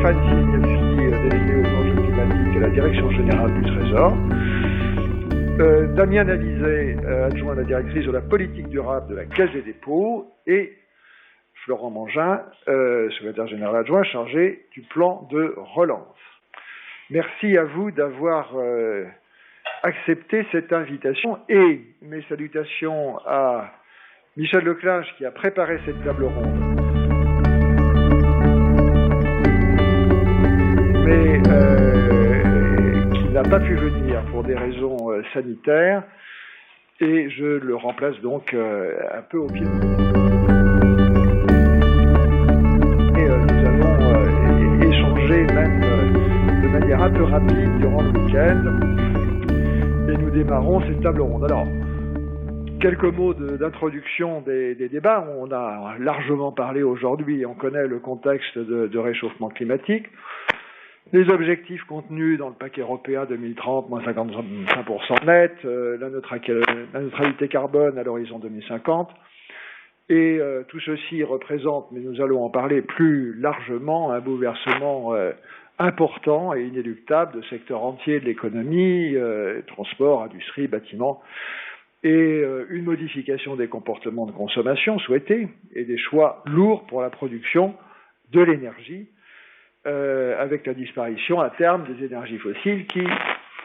Stéphane Siegnowski, délégué aux enjeux climatiques à la Direction générale du Trésor. Damien Navizet, adjoint à la directrice de la politique durable de la Caisse des dépôts, et Florent Mangin, secrétaire général adjoint chargé du plan de relance. Merci à vous d'avoir accepté cette invitation, et mes salutations à Michel Leclinch qui a préparé cette table ronde, mais qui n'a pas pu venir pour des raisons sanitaires, et je le remplace donc un peu au pied de l'eau. Nous allons échanger même de manière un peu rapide durant le week-end, et nous démarrons cette table ronde. Alors, quelques mots d'introduction des débats. On a largement parlé aujourd'hui, on connaît le contexte de réchauffement climatique. Les objectifs contenus dans le paquet européen 2030, moins 55% net, la neutralité carbone à l'horizon 2050. Et tout ceci représente, mais nous allons en parler plus largement, un bouleversement important et inéluctable de secteurs entiers de l'économie, transport, industrie, bâtiment, et une modification des comportements de consommation souhaités et des choix lourds pour la production de l'énergie, avec la disparition à terme des énergies fossiles qui,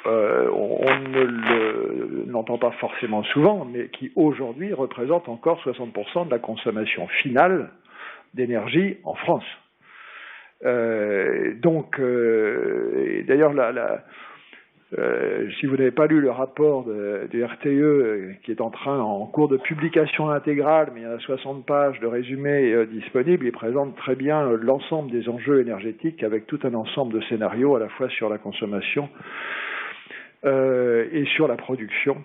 on ne l'entend pas forcément souvent, mais qui aujourd'hui représentent encore 60% de la consommation finale d'énergie en France. Donc, d'ailleurs, si vous n'avez pas lu le rapport du RTE qui est en cours de publication intégrale, mais il y a 60 pages de résumé disponibles, il présente très bien l'ensemble des enjeux énergétiques avec tout un ensemble de scénarios à la fois sur la consommation et sur la production.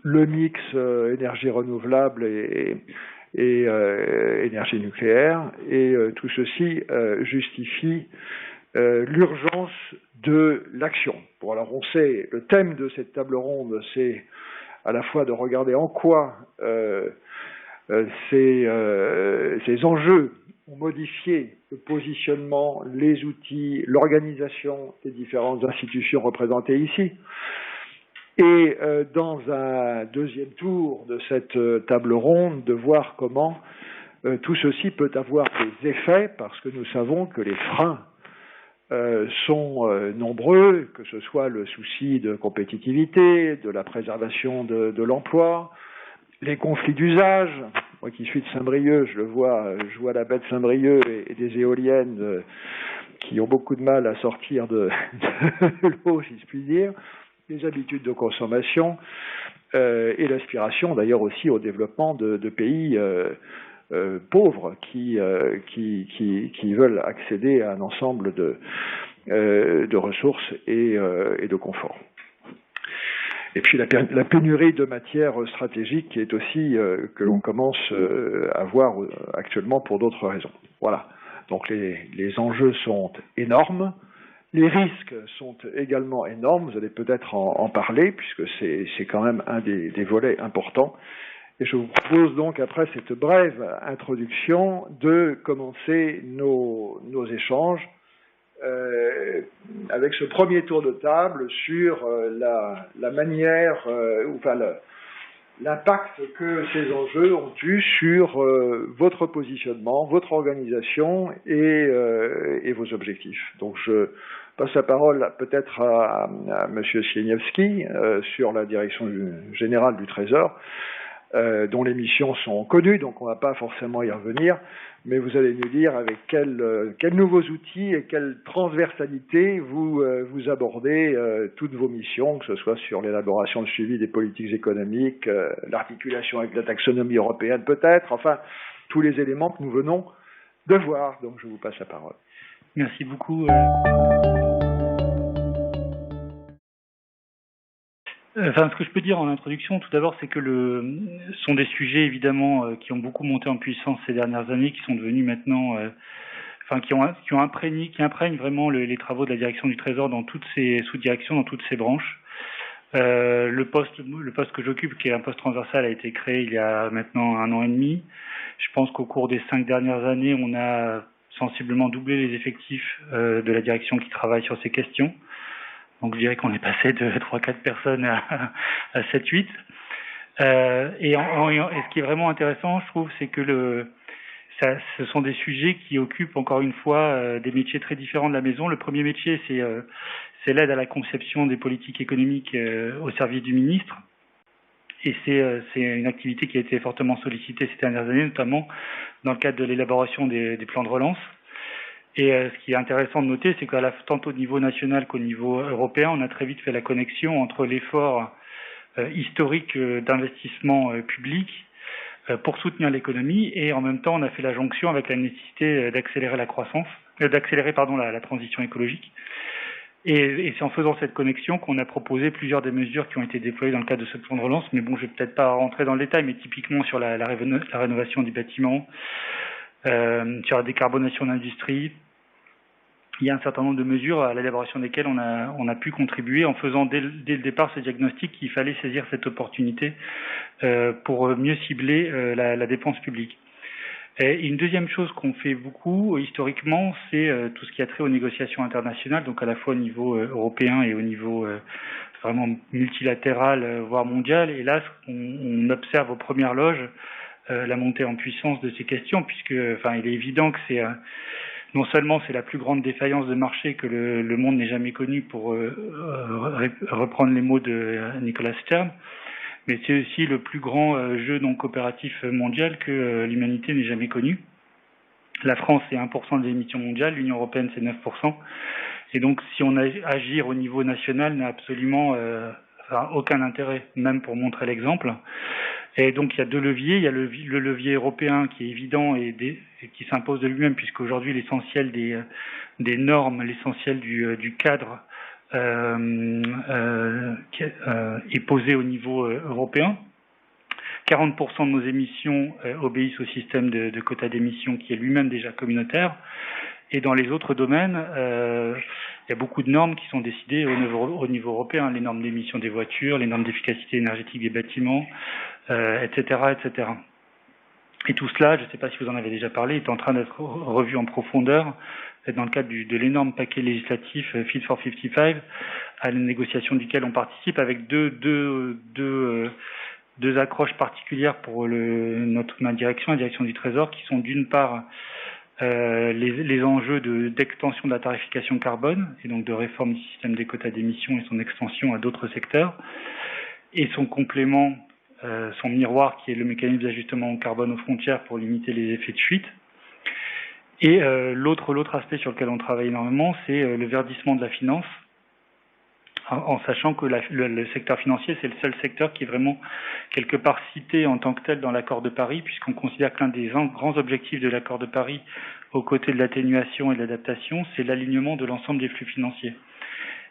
Le mix énergie renouvelable et énergie nucléaire, et tout ceci justifie l'urgence de l'action. Bon, alors on sait, le thème de cette table ronde, c'est à la fois de regarder en quoi ces enjeux ont modifié le positionnement, les outils, l'organisation des différentes institutions représentées ici. Et dans un deuxième tour de cette table ronde, de voir comment tout ceci peut avoir des effets, parce que nous savons que les freins sont nombreux, que ce soit le souci de compétitivité, de la préservation de l'emploi, les conflits d'usage. Moi qui suis de Saint-Brieuc, je vois la baie de Saint-Brieuc et des éoliennes qui ont beaucoup de mal à sortir de l'eau, si je puis dire, les habitudes de consommation et l'aspiration d'ailleurs aussi au développement de pays pauvres qui veulent accéder à un ensemble de ressources et de confort. Et puis la pénurie de matières stratégiques qui est aussi que l'on commence à voir actuellement pour d'autres raisons. Voilà. Donc les enjeux sont énormes. Les risques sont également énormes. Vous allez peut-être en parler puisque c'est quand même un des volets importants. Et je vous propose donc, après cette brève introduction, de commencer nos échanges avec ce premier tour de table sur la manière, l'impact que ces enjeux ont eu sur votre positionnement, votre organisation et vos objectifs. Donc je passe la parole peut-être à M. Siegnowski sur la direction générale du Trésor, dont les missions sont connues, donc on ne va pas forcément y revenir, mais vous allez nous dire avec quels nouveaux outils et quelle transversalité vous abordez toutes vos missions, que ce soit sur l'élaboration, le suivi des politiques économiques, l'articulation avec la taxonomie européenne peut-être, enfin, tous les éléments que nous venons de voir. Donc je vous passe la parole. Merci beaucoup. Enfin, ce que je peux dire en introduction, tout d'abord, c'est que ce sont des sujets évidemment qui ont beaucoup monté en puissance ces dernières années, qui sont devenus maintenant, qui imprègnent vraiment les travaux de la direction du Trésor dans toutes ses sous-directions, dans toutes ses branches. Le poste que j'occupe, qui est un poste transversal, a été créé il y a maintenant 1 an et demi. Je pense qu'au cours des 5 dernières années, on a sensiblement doublé les effectifs de la direction qui travaille sur ces questions. Donc je dirais qu'on est passé de 3-4 personnes à 7-8. Et ce qui est vraiment intéressant, je trouve, c'est que ce sont des sujets qui occupent encore une fois des métiers très différents de la maison. Le premier métier, c'est l'aide à la conception des politiques économiques au service du ministre. Et c'est une activité qui a été fortement sollicitée ces dernières années, notamment dans le cadre de l'élaboration des plans de relance. Et ce qui est intéressant de noter, c'est tant au niveau national qu'au niveau européen, on a très vite fait la connexion entre l'effort historique d'investissement public pour soutenir l'économie, et en même temps, on a fait la jonction avec la nécessité d'accélérer la transition écologique. Et c'est en faisant cette connexion qu'on a proposé plusieurs des mesures qui ont été déployées dans le cadre de ce plan de relance. Mais bon, je vais peut-être pas rentrer dans le détail, mais typiquement sur la rénovation du bâtiment, sur la décarbonation de l'industrie, il y a un certain nombre de mesures à l'élaboration desquelles on a pu contribuer en faisant dès le départ ce diagnostic qu'il fallait saisir cette opportunité pour mieux cibler la dépense publique. Et une deuxième chose qu'on fait beaucoup historiquement, c'est tout ce qui a trait aux négociations internationales, donc à la fois au niveau européen et au niveau vraiment multilatéral, voire mondial. Et là, on observe aux premières loges la montée en puissance de ces questions, puisque, il est évident que non seulement c'est la plus grande défaillance de marché que le monde n'ait jamais connue, pour reprendre les mots de Nicolas Stern, mais c'est aussi le plus grand jeu non coopératif mondial que l'humanité n'ait jamais connu. La France, c'est 1% des émissions mondiales, l'Union européenne, c'est 9%. Et donc, si on agit au niveau national, n'a absolument aucun intérêt, même pour montrer l'exemple. Et donc, il y a deux leviers. Il y a le levier européen qui est évident et qui s'impose de lui-même, puisqu'aujourd'hui, l'essentiel des normes, l'essentiel du cadre est posé au niveau européen. 40% de nos émissions obéissent au système de quotas d'émissions qui est lui-même déjà communautaire. Et dans les autres domaines, il y a beaucoup de normes qui sont décidées au niveau européen, les normes d'émission des voitures, les normes d'efficacité énergétique des bâtiments, etc., etc. Et tout cela, je ne sais pas si vous en avez déjà parlé, est en train d'être revu en profondeur dans le cadre de l'énorme paquet législatif Fit for 55, à la négociation duquel on participe, avec deux accroches particulières pour ma direction, la direction du Trésor, qui sont d'une part les enjeux d'extension de la tarification carbone, et donc de réforme du système des quotas d'émissions et son extension à d'autres secteurs, et son complément, son miroir, qui est le mécanisme d'ajustement au carbone aux frontières pour limiter les effets de fuite. Et l'autre aspect sur lequel on travaille énormément, c'est le verdissement de la finance, en sachant que le secteur financier, c'est le seul secteur qui est vraiment quelque part cité en tant que tel dans l'accord de Paris, puisqu'on considère que l'un des grands objectifs de l'accord de Paris, aux côtés de l'atténuation et de l'adaptation, c'est l'alignement de l'ensemble des flux financiers.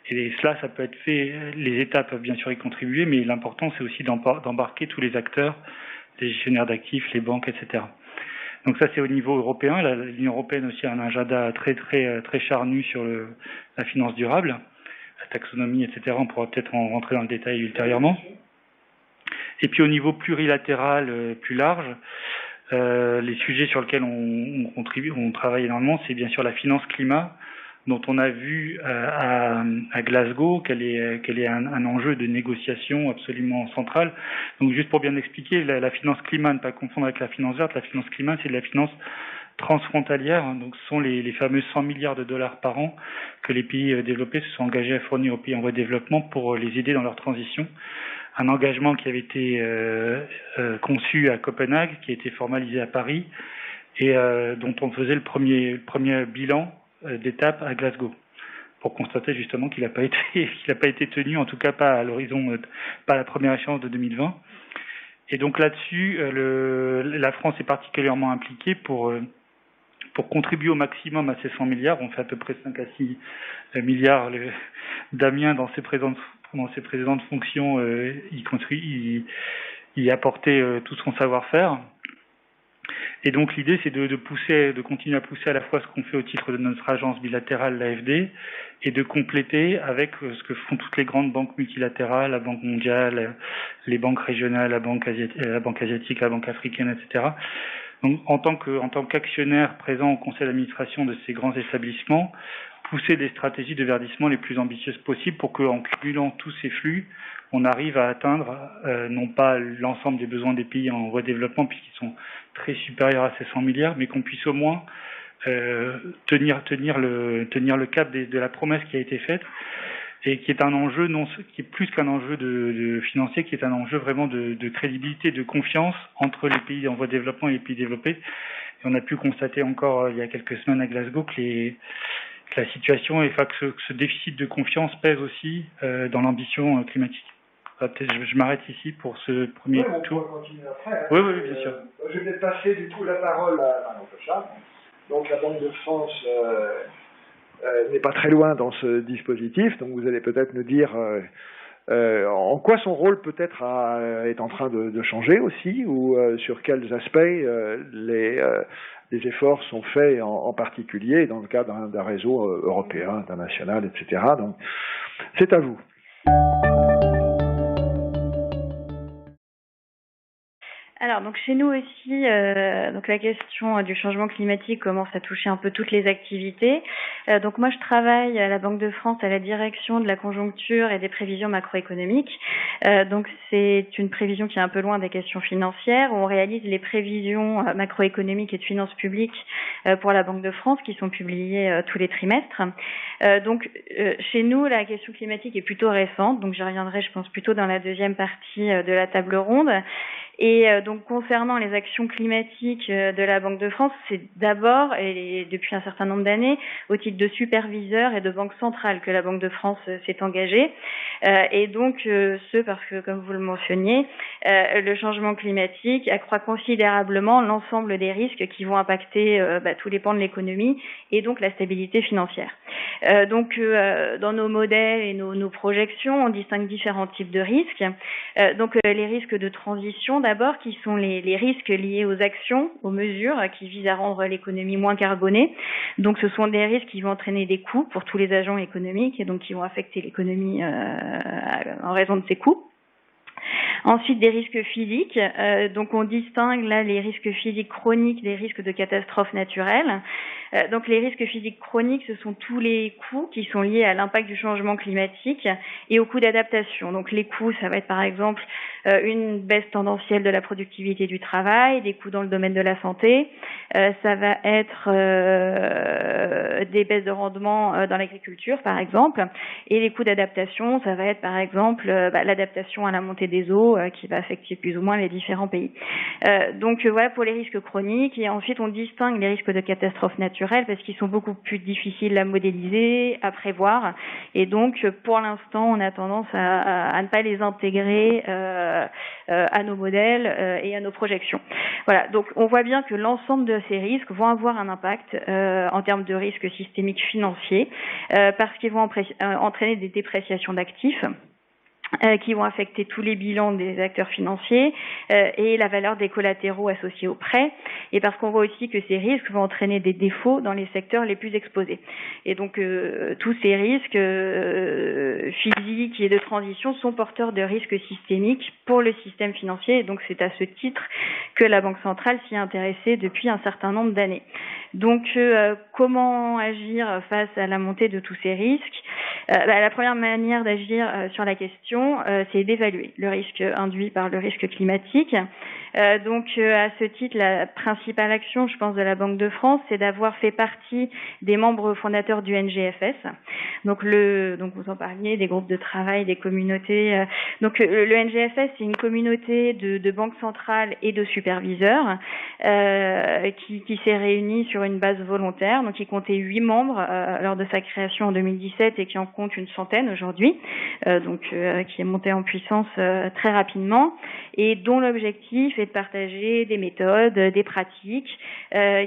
Et cela, ça peut être fait, les États peuvent bien sûr y contribuer, mais l'important, c'est aussi d'embarquer tous les acteurs, les gestionnaires d'actifs, les banques, etc. Donc ça, c'est au niveau européen. L'Union européenne aussi a un agenda très charnu sur la finance durable, la taxonomie, etc. On pourra peut-être en rentrer dans le détail ultérieurement. Et puis au niveau plurilatéral, plus large, les sujets sur lesquels on travaille énormément, c'est bien sûr la finance climat, dont on a vu à Glasgow qu'elle est un enjeu de négociation absolument central. Donc juste pour bien expliquer, la finance climat, ne pas confondre avec la finance verte, la finance climat, c'est de la finance transfrontalière. Donc ce sont les fameux 100 milliards de dollars par an que les pays développés se sont engagés à fournir aux pays en voie de développement pour les aider dans leur transition. Un engagement qui avait été conçu à Copenhague, qui a été formalisé à Paris, et dont on faisait le premier bilan d'étape à Glasgow, pour constater justement qu'il n'a pas été tenu, en tout cas pas à l'horizon, pas à la première échéance de 2020. Et donc là-dessus, la France est particulièrement impliquée pour contribuer au maximum à ces 100 milliards. On fait à peu près 5 à 6 milliards. Damien, dans ses précédentes fonctions, il apportait tout son savoir-faire. Et donc l'idée, c'est de continuer à pousser à la fois ce qu'on fait au titre de notre agence bilatérale, l'AFD, et de compléter avec ce que font toutes les grandes banques multilatérales, la Banque mondiale, les banques régionales, la Banque asiatique, la Banque africaine, etc., Donc, en tant qu'actionnaire présent au conseil d'administration de ces grands établissements, pousser des stratégies de verdissement les plus ambitieuses possibles pour qu'en cumulant tous ces flux, on arrive à atteindre non pas l'ensemble des besoins des pays en voie de développement, puisqu'ils sont très supérieurs à ces 100 milliards, mais qu'on puisse au moins tenir le cap de la promesse qui a été faite, et qui est un enjeu qui est plus qu'un enjeu de financier, qui est un enjeu vraiment de crédibilité, de confiance entre les pays en voie de développement et les pays développés. Et on a pu constater encore il y a quelques semaines à Glasgow que la situation et que ce déficit de confiance pèse aussi dans l'ambition climatique. Peut-être je m'arrête ici pour ce premier tour. On peut continuer après. Oui, bien sûr. Je vais passer du coup la parole à Marion Cochard. Donc la Banque de France n'est pas très loin dans ce dispositif, donc vous allez peut-être nous dire en quoi son rôle peut-être est en train de changer aussi, ou sur quels aspects les efforts sont faits en particulier dans le cadre d'un réseau européen, international, etc. Donc c'est à vous. Alors, donc chez nous aussi, donc la question du changement climatique commence à toucher un peu toutes les activités. Donc moi, je travaille à la Banque de France à la direction de la conjoncture et des prévisions macroéconomiques. Donc c'est une prévision qui est un peu loin des questions financières, où on réalise les prévisions macroéconomiques et de finances publiques pour la Banque de France, qui sont publiées tous les trimestres. Donc chez nous, la question climatique est plutôt récente, donc j'y reviendrai, je pense, plutôt dans la deuxième partie de la table ronde. Et donc concernant les actions climatiques de la Banque de France, c'est d'abord, et depuis un certain nombre d'années, au titre de superviseur et de banque centrale que la Banque de France s'est engagée. Et donc parce que, comme vous le mentionniez, le changement climatique accroît considérablement l'ensemble des risques qui vont impacter tous les pans de l'économie et donc la stabilité financière. Donc dans nos modèles et nos projections, on distingue différents types de risques. Donc les risques de transition d'abord, qui sont les risques liés aux actions, aux mesures qui visent à rendre l'économie moins carbonée. Donc ce sont des risques qui vont entraîner des coûts pour tous les agents économiques et donc qui vont affecter l'économie en raison de ces coûts. Ensuite, des risques physiques. Donc, on distingue là les risques physiques chroniques des risques de catastrophes naturelles. Donc, les risques physiques chroniques, ce sont tous les coûts qui sont liés à l'impact du changement climatique et aux coûts d'adaptation. Donc, les coûts, ça va être par exemple une baisse tendancielle de la productivité du travail, des coûts dans le domaine de la santé. Ça va être des baisses de rendement dans l'agriculture, par exemple. Et les coûts d'adaptation, ça va être par exemple l'adaptation à la montée des eaux qui va affecter plus ou moins les différents pays. Donc voilà pour les risques chroniques. Et ensuite, on distingue les risques de catastrophes naturelles parce qu'ils sont beaucoup plus difficiles à modéliser, à prévoir. Et donc, pour l'instant, on a tendance à ne pas les intégrer à nos modèles et à nos projections. Voilà. Donc, on voit bien que l'ensemble de ces risques vont avoir un impact en termes de risques systémiques financiers parce qu'ils vont entraîner des dépréciations d'actifs qui vont affecter tous les bilans des acteurs financiers et la valeur des collatéraux associés aux prêts, et parce qu'on voit aussi que ces risques vont entraîner des défauts dans les secteurs les plus exposés. Et donc tous ces risques physiques et de transition sont porteurs de risques systémiques pour le système financier, et donc c'est à ce titre que la Banque centrale s'y est intéressée depuis un certain nombre d'années. Donc comment agir face à la montée de tous ces risques? La première manière d'agir sur la question, c'est d'évaluer le risque induit par le risque climatique. Donc, à ce titre, la principale action, je pense, de la Banque de France, c'est d'avoir fait partie des membres fondateurs du NGFS. Donc, vous en parliez, des groupes de travail, des communautés. Donc, le NGFS, c'est une communauté de banques centrales et de superviseurs qui s'est réunie sur une base volontaire. Donc, il comptait 8 membres lors de sa création en 2017 et qui en compte une centaine aujourd'hui. Qui est montée en puissance très rapidement et dont l'objectif est de partager des méthodes, des pratiques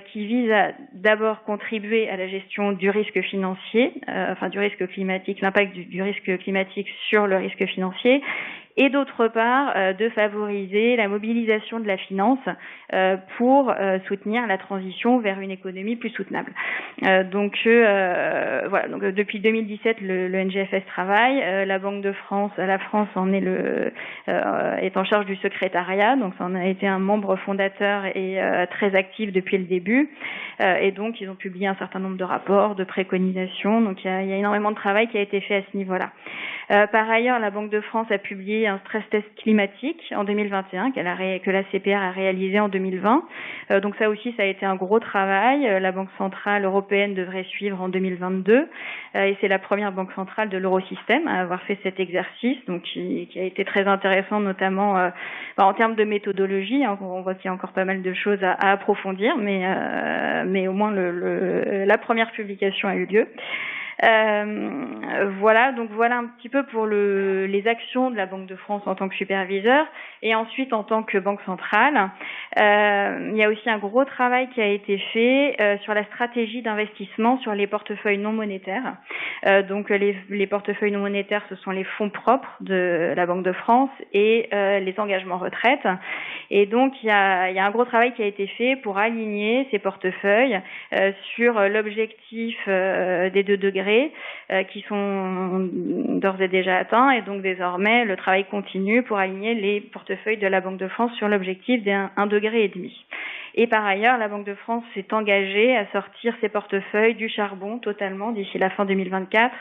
qui visent à d'abord contribuer à la gestion du risque financier, enfin du risque climatique, l'impact du risque climatique sur le risque financier, et d'autre part de favoriser la mobilisation de la finance pour soutenir la transition vers une économie plus soutenable. Voilà, donc depuis 2017 le NGFS travaille, la Banque de France, la France en est est en charge du secrétariat, donc ça en a été un membre fondateur et très actif depuis le début, et donc ils ont publié un certain nombre de rapports, de préconisations, donc il y a énormément de travail qui a été fait à ce niveau-là. Par ailleurs, la Banque de France a publié un stress test climatique en 2021 que la CPR a réalisé en 2020. Donc ça aussi, ça a été un gros travail. La Banque centrale européenne devrait suivre en 2022 et c'est la première banque centrale de l'eurosystème à avoir fait cet exercice, donc qui a été très intéressant, notamment en termes de méthodologie. Hein, on voit qu'il y a encore pas mal de choses à approfondir, mais au moins la première publication a eu lieu. Voilà un petit peu pour les actions de la Banque de France en tant que superviseur, et ensuite en tant que banque centrale. Il y a aussi un gros travail qui a été fait sur la stratégie d'investissement sur les portefeuilles non monétaires. Donc les portefeuilles non monétaires, ce sont les fonds propres de la Banque de France et les engagements retraite. Et donc il y a un gros travail qui a été fait pour aligner ces portefeuilles sur l'objectif des 2 degrés qui sont d'ores et déjà atteints, et donc désormais le travail continue pour aligner les portefeuilles de la Banque de France sur l'objectif d'1,5 degré. Et par ailleurs, la Banque de France s'est engagée à sortir ses portefeuilles du charbon totalement d'ici la fin 2024,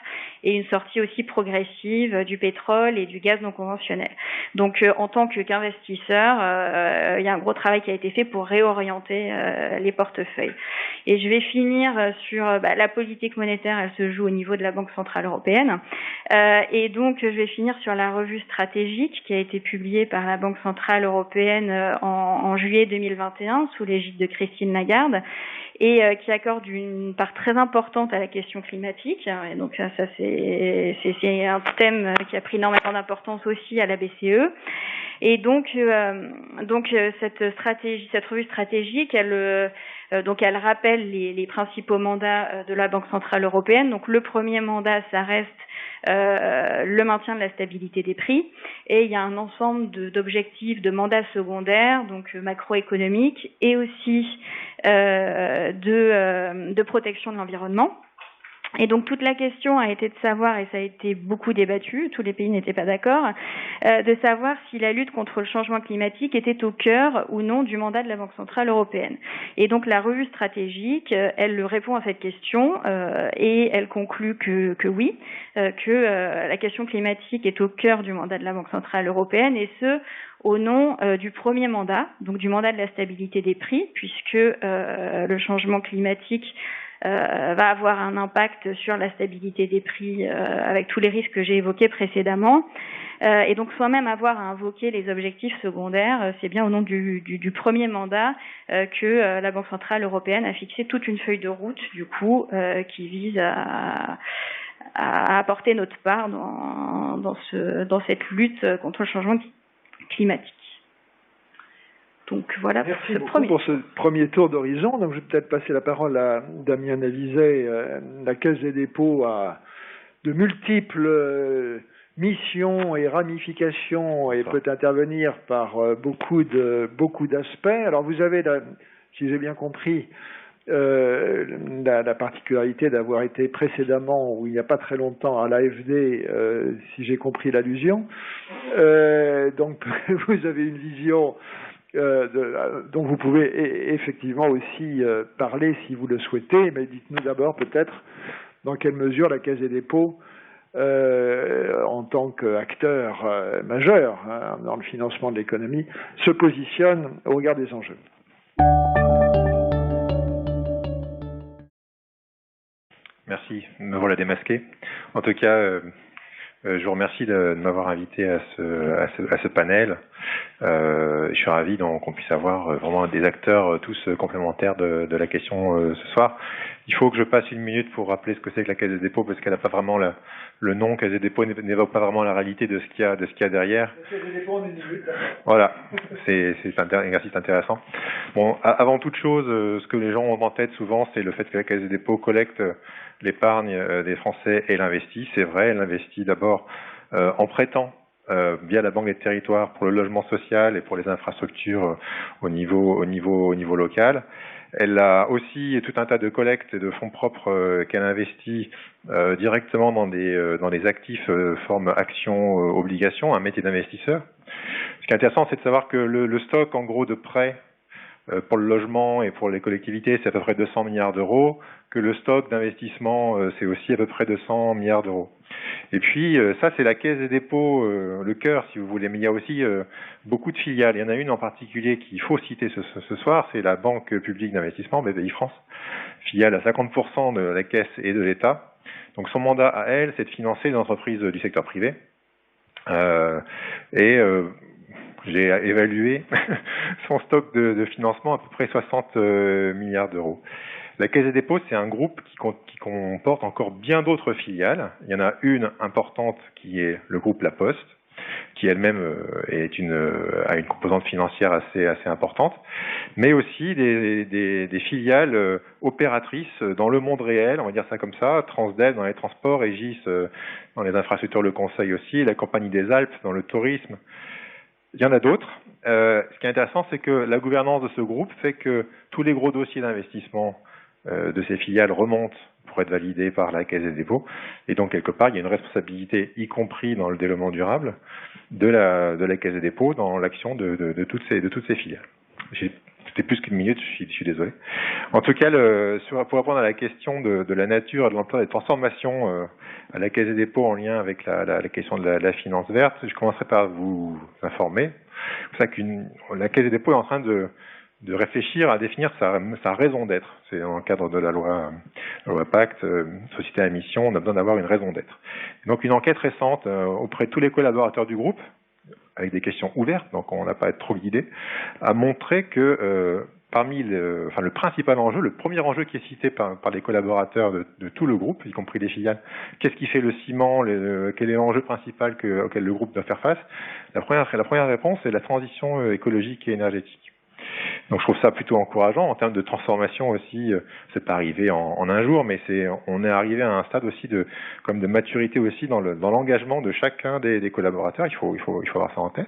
et une sortie aussi progressive du pétrole et du gaz non conventionnel. Donc en tant qu'investisseur, il y a un gros travail qui a été fait pour réorienter les portefeuilles. Et je vais finir sur la politique monétaire. Elle se joue au niveau de la Banque centrale européenne, et donc je vais finir sur la revue stratégique qui a été publiée par la Banque centrale européenne en juillet 2021 sous l'égide de Christine Lagarde, et qui accorde une part très importante à la question climatique. Et donc ça c'est un thème qui a pris énormément d'importance aussi à la BCE. Et donc cette revue stratégique, elle rappelle les principaux mandats de la Banque centrale européenne. Donc le premier mandat, ça reste le maintien de la stabilité des prix, et il y a un ensemble d'objectifs, de mandats secondaires, donc macroéconomiques, et aussi de protection de l'environnement. Et donc toute la question a été de savoir, et ça a été beaucoup débattu, tous les pays n'étaient pas d'accord, de savoir si la lutte contre le changement climatique était au cœur ou non du mandat de la Banque centrale européenne. Et donc la revue stratégique, elle répond à cette question, et elle conclut que oui, que la question climatique est au cœur du mandat de la Banque centrale européenne, et ce au nom du premier mandat, donc du mandat de la stabilité des prix, puisque le changement climatique va avoir un impact sur la stabilité des prix avec tous les risques que j'ai évoqués précédemment. Et donc sans même avoir à invoquer les objectifs secondaires, c'est bien au nom du premier mandat que la Banque centrale européenne a fixé toute une feuille de route, du coup, qui vise à apporter notre part dans cette lutte contre le changement climatique. Donc voilà. Merci beaucoup pour ce premier tour d'horizon. Donc je vais peut-être passer la parole à Damien Navizet. La Caisse des dépôts a de multiples missions et ramifications et peut intervenir par beaucoup d'aspects. Alors vous avez, si j'ai bien compris, la particularité d'avoir été précédemment, ou il n'y a pas très longtemps, à l'AFD, si j'ai compris l'allusion. Donc vous avez une vision dont vous pouvez effectivement aussi parler si vous le souhaitez, mais dites-nous d'abord peut-être dans quelle mesure la Caisse des dépôts, en tant qu'acteur majeur dans le financement de l'économie, se positionne au regard des enjeux. Merci, me voilà démasqué. En tout cas, Je vous remercie de m'avoir invité à ce panel. Je suis ravi qu'on puisse avoir vraiment des acteurs tous complémentaires de la question ce soir. Il faut que je passe une minute pour rappeler ce que c'est que la Caisse des dépôts, parce qu'elle n'a pas vraiment le nom. Caisse des dépôts n'évoque pas vraiment la réalité de ce qu'il y a derrière. La Caisse des dépôts, on est minute. Voilà, c'est un exercice intéressant. Bon, avant toute chose, ce que les gens ont en tête souvent, c'est le fait que la Caisse des dépôts collecte l'épargne des Français et l'investit. C'est vrai, elle investit d'abord en prêtant via la Banque des Territoires pour le logement social et pour les infrastructures au niveau local. Elle a aussi tout un tas de collectes de fonds propres qu'elle investit directement dans des actifs forme actions, obligations, un métier d'investisseur. Ce qui est intéressant, c'est de savoir que le stock, en gros, de prêts pour le logement et pour les collectivités, c'est à peu près 200 milliards d'euros, que le stock d'investissement, c'est aussi à peu près 200 milliards d'euros. Et puis, ça, c'est la Caisse des dépôts, le cœur, si vous voulez, mais il y a aussi beaucoup de filiales. Il y en a une en particulier qu'il faut citer ce soir, c'est la Banque publique d'investissement, BPI-France, filiale à 50% de la Caisse et de l'État. Donc, son mandat à elle, c'est de financer les entreprises du secteur privé. J'ai évalué son stock de financement à peu près 60 milliards d'euros. La Caisse des dépôts, c'est un groupe qui comporte encore bien d'autres filiales. Il y en a une importante qui est le groupe La Poste, qui elle-même a une composante financière assez importante, mais aussi des filiales opératrices dans le monde réel, on va dire ça comme ça, Transdev dans les transports, Aegis dans les infrastructures, le conseil aussi, la Compagnie des Alpes dans le tourisme. Il y en a d'autres. Ce qui est intéressant, c'est que la gouvernance de ce groupe fait que tous les gros dossiers d'investissement de ces filiales remontent pour être validés par la Caisse des dépôts. Et donc, quelque part, il y a une responsabilité, y compris dans le développement durable, de la Caisse des dépôts dans l'action de toutes ces filiales. C'était plus qu'une minute, je suis désolé. En tout cas, pour répondre à la question de la nature et de l'emploi des transformations à la Caisse des dépôts en lien avec la question de la finance verte, je commencerai par vous informer. C'est ça la Caisse des dépôts est en train de réfléchir à définir sa raison d'être. C'est dans le cadre de la loi Pacte, société à mission, on a besoin d'avoir une raison d'être. Donc une enquête récente auprès de tous les collaborateurs du groupe, avec des questions ouvertes, donc on n'a pas à être trop guidé, a montré que parmi le principal enjeu, le premier enjeu qui est cité par les collaborateurs de tout le groupe, y compris les filiales, qu'est-ce qui fait le ciment, quel est l'enjeu principal auquel le groupe doit faire face? La première réponse, c'est la transition écologique et énergétique. Donc je trouve ça plutôt encourageant en termes de transformation aussi. C'est pas arrivé en un jour, mais on est arrivé à un stade aussi de maturité aussi dans l'engagement de chacun des collaborateurs. Il faut avoir ça en tête.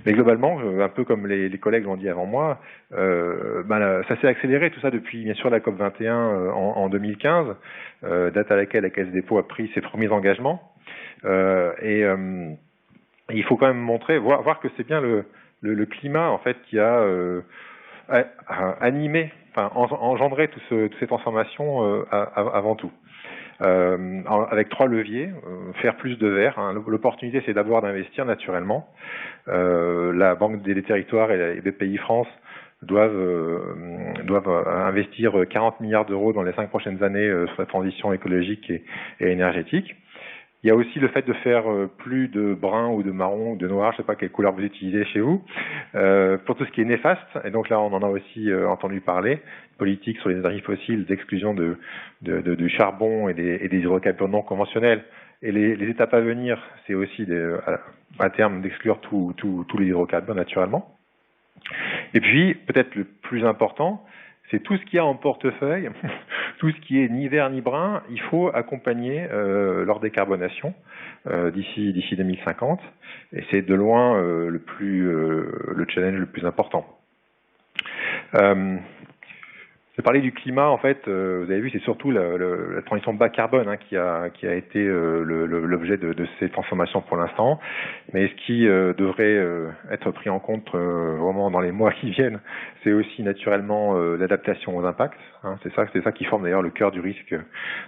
Mais globalement, un peu comme les collègues l'ont dit avant moi, ça s'est accéléré tout ça depuis bien sûr la COP 21 en 2015, date à laquelle la Caisse des dépôts a pris ses premiers engagements. Il faut quand même voir que c'est bien le climat en fait qui a animé, engendré toutes ces transformations avant tout. Avec 3 leviers, faire plus de verre. L'opportunité, c'est d'abord d'investir naturellement. La Banque des Territoires et BPI-France doivent investir 40 milliards d'euros dans les 5 prochaines années sur la transition écologique et énergétique. Il y a aussi le fait de faire plus de brun ou de marron ou de noir, je ne sais pas quelle couleur vous utilisez chez vous, pour tout ce qui est néfaste. Et donc là, on en a aussi entendu parler. Politique sur les énergies fossiles, d'exclusion du charbon et des hydrocarbures non conventionnels. Et les étapes à venir, c'est aussi à terme d'exclure tous les hydrocarbures naturellement. Et puis, peut-être le plus important, c'est tout ce qu'il y a en portefeuille, tout ce qui est ni vert ni brun, il faut accompagner leur décarbonation d'ici 2050. Et c'est de loin le challenge le plus important. Je parlais du climat, en fait, vous avez vu, c'est surtout la transition bas carbone qui a été l'objet de ces transformations pour l'instant. Mais ce qui devrait être pris en compte vraiment dans les mois qui viennent, c'est aussi naturellement l'adaptation aux impacts. C'est ça qui forme d'ailleurs le cœur du risque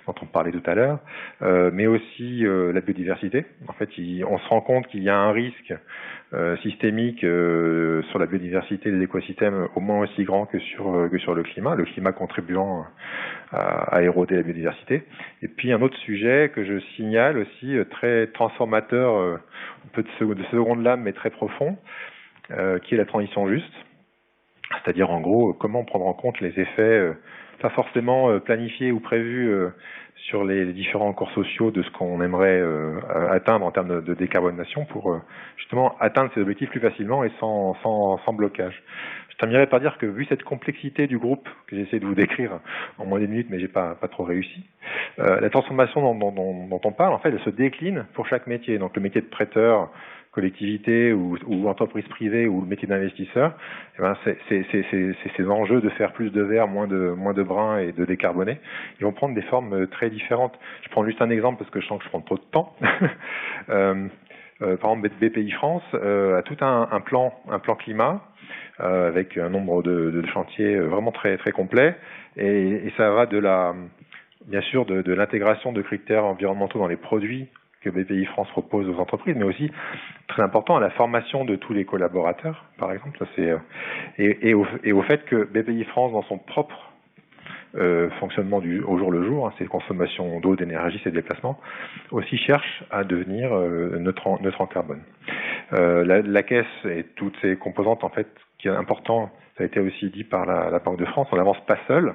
dont on parlait tout à l'heure. Mais aussi la biodiversité. En fait, on se rend compte qu'il y a un risque systémique sur la biodiversité des écosystèmes au moins aussi grand que sur le climat contribuant à éroder la biodiversité. Et puis un autre sujet que je signale aussi, très transformateur, un peu de seconde lame mais très profond, qui est la transition juste. C'est-à-dire en gros comment prendre en compte les effets pas forcément planifiés ou prévus sur les différents corps sociaux de ce qu'on aimerait atteindre en termes de décarbonation pour justement atteindre ces objectifs plus facilement et sans blocage. Je terminerai par dire que vu cette complexité du groupe que j'essaie de vous décrire en moins d'une minute, mais j'ai pas trop réussi, la transformation dont on parle, en fait, elle se décline pour chaque métier. Donc le métier de prêteur, collectivité ou entreprise privée ou le métier d'investisseur, eh ben c'est ces enjeux de faire plus de vert, moins de brun et de décarboner. Ils vont prendre des formes très différentes. Je prends juste un exemple parce que je sens que je prends trop de temps. Par exemple, BPI France a tout un plan climat avec un nombre de chantiers vraiment très très complet et ça va bien sûr de l'intégration de critères environnementaux dans les produits que BPI France propose aux entreprises, mais aussi très important à la formation de tous les collaborateurs, par exemple. Ça c'est et au fait que BPI France, dans son propre fonctionnement au jour le jour, ses consommations d'eau, d'énergie, ses déplacements, aussi cherche à devenir neutre en carbone. La caisse et toutes ses composantes, en fait, qui est important, ça a été aussi dit par la Banque de France, on n'avance pas seul.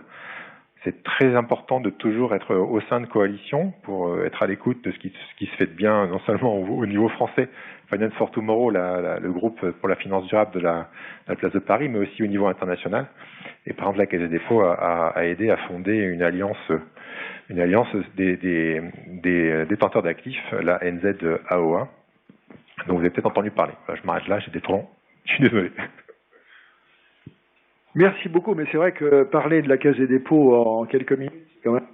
C'est très important de toujours être au sein de coalitions pour être à l'écoute de ce qui se fait de bien, non seulement au niveau français, Finance for Tomorrow, le groupe pour la finance durable de la place de Paris, mais aussi au niveau international. Et par exemple, la Caisse des dépôts a aidé à fonder une alliance des détenteurs d'actifs, la NZAOA, dont vous avez peut-être entendu parler. Voilà, je m'arrête là, j'étais trop long. Je suis désolé. Merci beaucoup, mais c'est vrai que parler de la Caisse des dépôts en quelques minutes, c'est quand même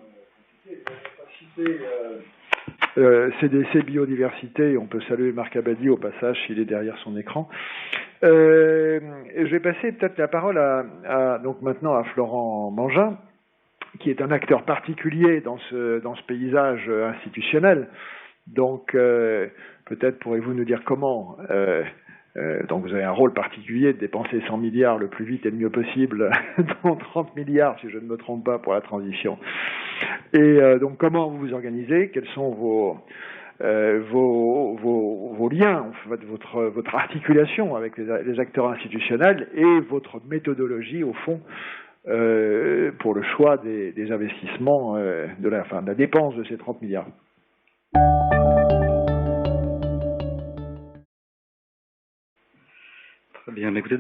CDC Biodiversité. On peut saluer Marc Abadi au passage, s'il est derrière son écran. Je vais passer peut-être la parole donc maintenant à Florent Mangin, qui est un acteur particulier dans ce paysage institutionnel. Donc peut-être pourrez-vous nous dire comment donc vous avez un rôle particulier de dépenser 100 milliards le plus vite et le mieux possible, dont 30 milliards si je ne me trompe pas pour la transition. Et donc comment vous vous organisez, quels sont vos liens, votre articulation avec les acteurs institutionnels et votre méthodologie au fond pour le choix des investissements de la dépense de ces 30 milliards. Très bien, écoutez,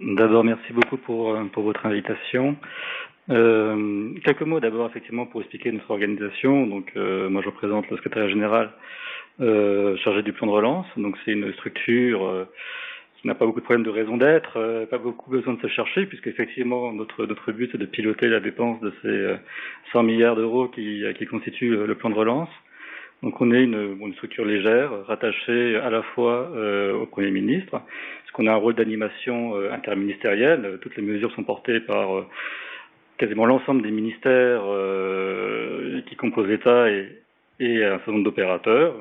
d'abord merci beaucoup pour votre invitation. Quelques mots d'abord effectivement pour expliquer notre organisation. Donc moi je représente le secrétariat général chargé du plan de relance. Donc c'est une structure qui n'a pas beaucoup de problèmes de raison d'être, pas beaucoup besoin de se chercher, puisque effectivement notre but c'est de piloter la dépense de ces 100 milliards d'euros qui constituent le plan de relance. Donc on est une structure légère, rattachée à la fois au Premier ministre, parce qu'on a un rôle d'animation interministérielle. Toutes les mesures sont portées par quasiment l'ensemble des ministères qui composent l'État et un certain nombre d'opérateurs,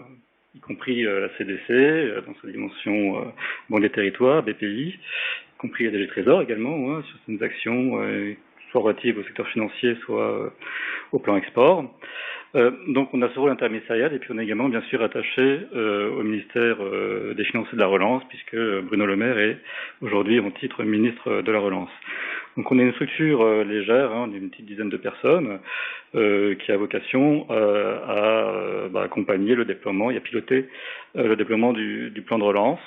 y compris la CDC, dans sa dimension Banque des Territoires, BPI, y compris la DG Trésor également, sur certaines actions, soit relatives au secteur financier, soit au plan export. Donc on a ce rôle interministériel et puis on est également bien sûr attaché au ministère des Finances et de la Relance, puisque Bruno Le Maire est aujourd'hui en titre ministre de la Relance. Donc on est une structure légère, on est une petite dizaine de personnes qui a vocation à accompagner le déploiement et à piloter le déploiement du plan de relance.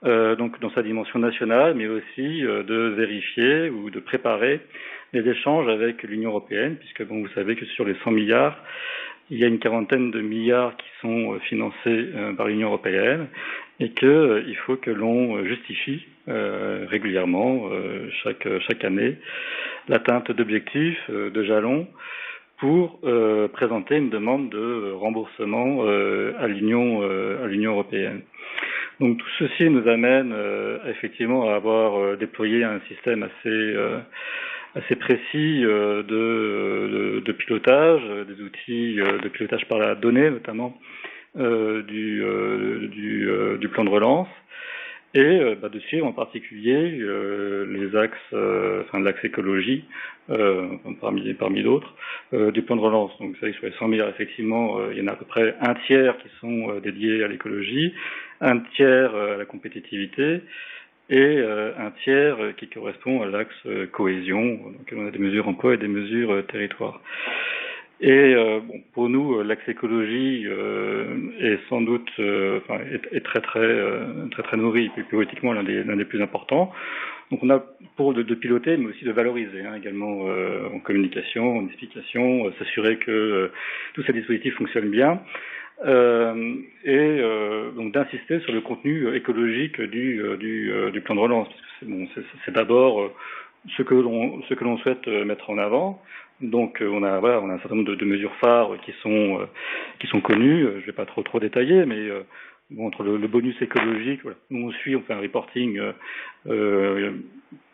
Donc dans sa dimension nationale, mais aussi de vérifier ou de préparer les échanges avec l'Union européenne, puisque vous savez que sur les 100 milliards, il y a une quarantaine de milliards qui sont financés par l'Union européenne et qu'il faut que l'on justifie régulièrement, chaque année, l'atteinte d'objectifs, de jalons, pour présenter une demande de remboursement à l'Union européenne. Donc tout ceci nous amène effectivement à avoir déployé un système assez précis de pilotage, des outils de pilotage par la donnée notamment du plan de relance, et de suivre en particulier les axes, l'axe écologie, parmi d'autres, du plan de relance. Donc vous savez que sur les 100 milliards, effectivement, il y en a à peu près un tiers qui sont dédiés à l'écologie, un tiers à la compétitivité, et un tiers qui correspond à l'axe cohésion, donc on a des mesures emploi et des mesures territoire. Et pour nous, l'axe écologie est sans doute, est très nourri, et puis politiquement l'un des plus importants. Donc on a pour de piloter, mais aussi de valoriser également en communication, en explication, s'assurer que tous ces dispositifs fonctionnent bien. Donc d'insister sur le contenu écologique du plan de relance, parce que c'est d'abord ce que l'on souhaite mettre en avant. Donc on a un certain nombre de mesures phares qui sont connues. Je vais pas trop détailler, mais entre le bonus écologique, nous on fait un reporting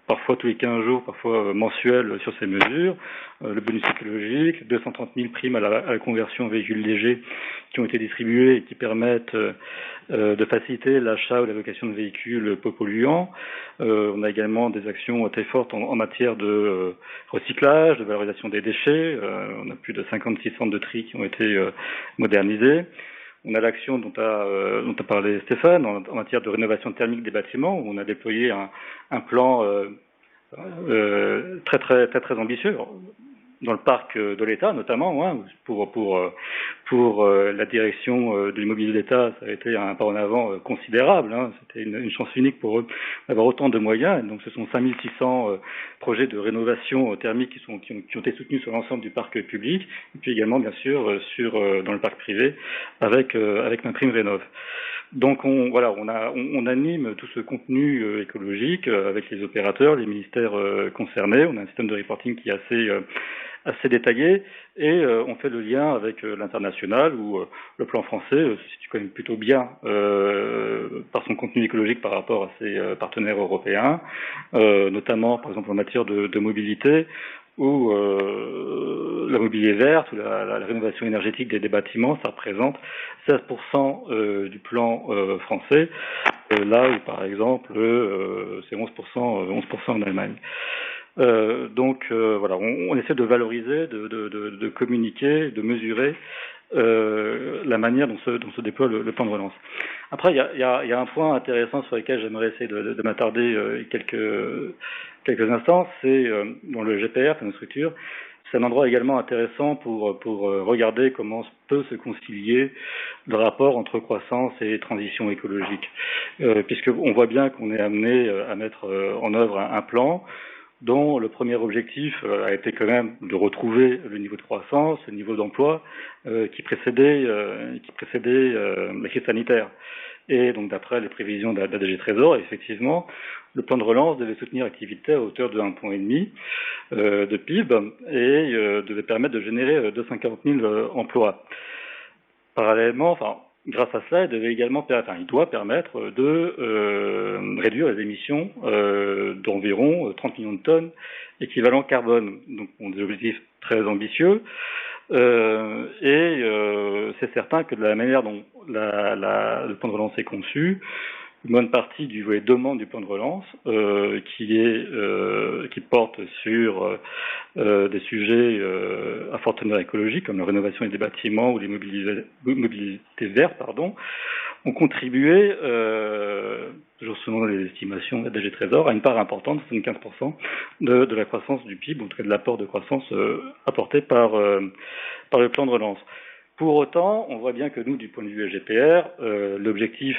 parfois tous les 15 jours, parfois mensuel sur ces mesures. Le bonus écologique, 230 000 primes à la conversion en véhicules légers qui ont été distribuées et qui permettent de faciliter l'achat ou la location de véhicules peu polluants. On a également des actions très fortes en matière de recyclage, de valorisation des déchets. On a plus de 56 centres de tri qui ont été modernisés. On a l'action dont a parlé Stéphane en matière de rénovation thermique des bâtiments, où on a déployé un plan très ambitieux dans le parc de l'État notamment, pour la direction de l'immobilier de l'État. Ça a été un pas en avant considérable. C'était une chance unique pour eux d'avoir autant de moyens. Et donc ce sont 5600 projets de rénovation thermique qui ont été soutenus sur l'ensemble du parc public, et puis également bien sûr dans le parc privé avec MaPrimeRénov'. Donc on anime tout ce contenu écologique avec les opérateurs, les ministères concernés. On a un système de reporting qui est assez détaillé, et on fait le lien avec l'international, où le plan français se situe quand même plutôt bien par son contenu écologique par rapport à ses partenaires européens, notamment par exemple en matière de mobilité, où la mobilité verte ou la rénovation énergétique des bâtiments, ça représente 16% du plan français, là où par exemple c'est 11% en Allemagne. On essaie de valoriser, de communiquer, de mesurer la manière dont se déploie le plan de relance. Après, il y a un point intéressant sur lequel j'aimerais essayer de m'attarder quelques instants, c'est dans le GPR, nos structures. C'est un endroit également intéressant pour regarder comment peut se concilier le rapport entre croissance et transition écologique, puisqu'on voit bien qu'on est amené à mettre en œuvre un plan dont le premier objectif a été quand même de retrouver le niveau de croissance, le niveau d'emploi qui précédait la crise sanitaire. Et donc d'après les prévisions de la DG Trésor, effectivement, le plan de relance devait soutenir l'activité à hauteur de 1,5 point de PIB et devait permettre de générer 240 000 emplois. Parallèlement, grâce à cela, il doit permettre de réduire les émissions d'environ 30 millions de tonnes équivalent carbone. Donc, des objectifs très ambitieux. C'est certain que de la manière dont le plan de relance est conçu, une bonne partie du volet demande du plan de relance, qui porte sur des sujets à fort teneur écologique, comme la rénovation des bâtiments ou les mobilités vertes, ont contribué, toujours selon les estimations de la DG Trésor, à une part importante, 75% de la croissance du PIB, en tout cas de l'apport de croissance apporté par le plan de relance. Pour autant, on voit bien que nous, du point de vue GPR, l'objectif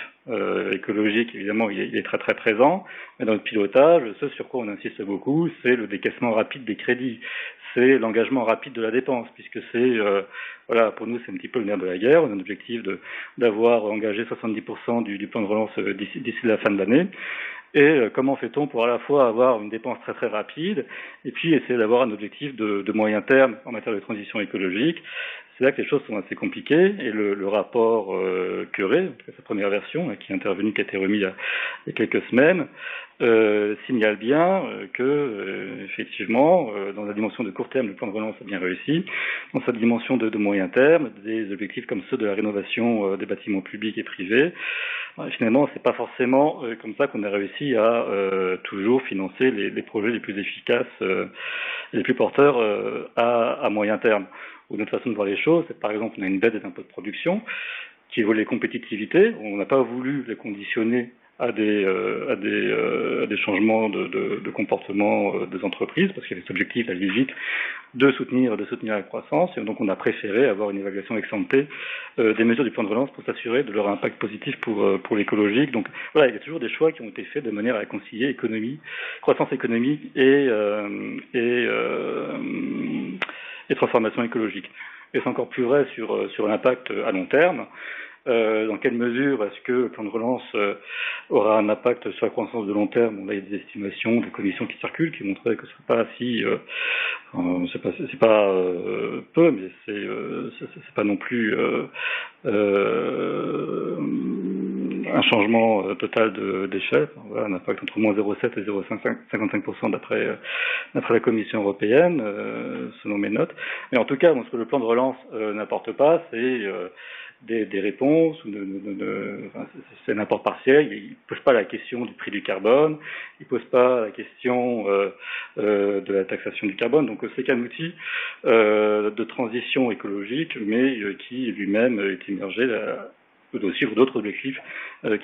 écologique, évidemment, il est très très présent, mais dans le pilotage, ce sur quoi on insiste beaucoup, c'est le décaissement rapide des crédits, c'est l'engagement rapide de la dépense, puisque pour nous, c'est un petit peu le nerf de la guerre. On a un objectif d'avoir engagé 70% du plan de relance d'ici la fin de l'année. Et comment fait-on pour à la fois avoir une dépense très très rapide et puis essayer d'avoir un objectif de moyen terme en matière de transition écologique? C'est là que les choses sont assez compliquées, et le rapport Queré, sa première version, qui est intervenu, qui a été remis il y a quelques semaines, signale bien que effectivement, dans la dimension de court terme, le plan de relance a bien réussi. Dans sa dimension de moyen terme, des objectifs comme ceux de la rénovation des bâtiments publics et privés, finalement, c'est pas forcément comme ça qu'on a réussi à toujours financer les projets les plus efficaces et les plus porteurs à moyen terme. Ou notre façon de voir les choses, c'est par exemple, on a une baisse des impôts de production qui vaut les compétitivités. On n'a pas voulu les conditionner à des changements de comportement des entreprises, parce qu'il y a cet objectif, la visite, de soutenir la croissance, et donc on a préféré avoir une évaluation ex ante des mesures du plan de relance pour s'assurer de leur impact positif pour l'écologique. Donc voilà, il y a toujours des choix qui ont été faits de manière à concilier croissance économique et transformation écologique. Et c'est encore plus vrai sur l'impact à long terme. Dans quelle mesure est-ce que le plan de relance aura un impact sur la croissance de long terme? On a des estimations, des commissions qui circulent, qui montraient que c'est pas si, c'est pas peu, mais c'est pas non plus un changement total d'échelle. Voilà, un impact entre moins 0,7 et 0,55% d'après la Commission européenne, selon mes notes. Mais en tout cas, ce que le plan de relance n'apporte pas, c'est des réponses, c'est un apport partiel. Il ne pose pas la question du prix du carbone, il ne pose pas la question de la taxation du carbone. Donc c'est qu'un outil de transition écologique, mais qui lui-même est immergé doit suivre d'autres objectifs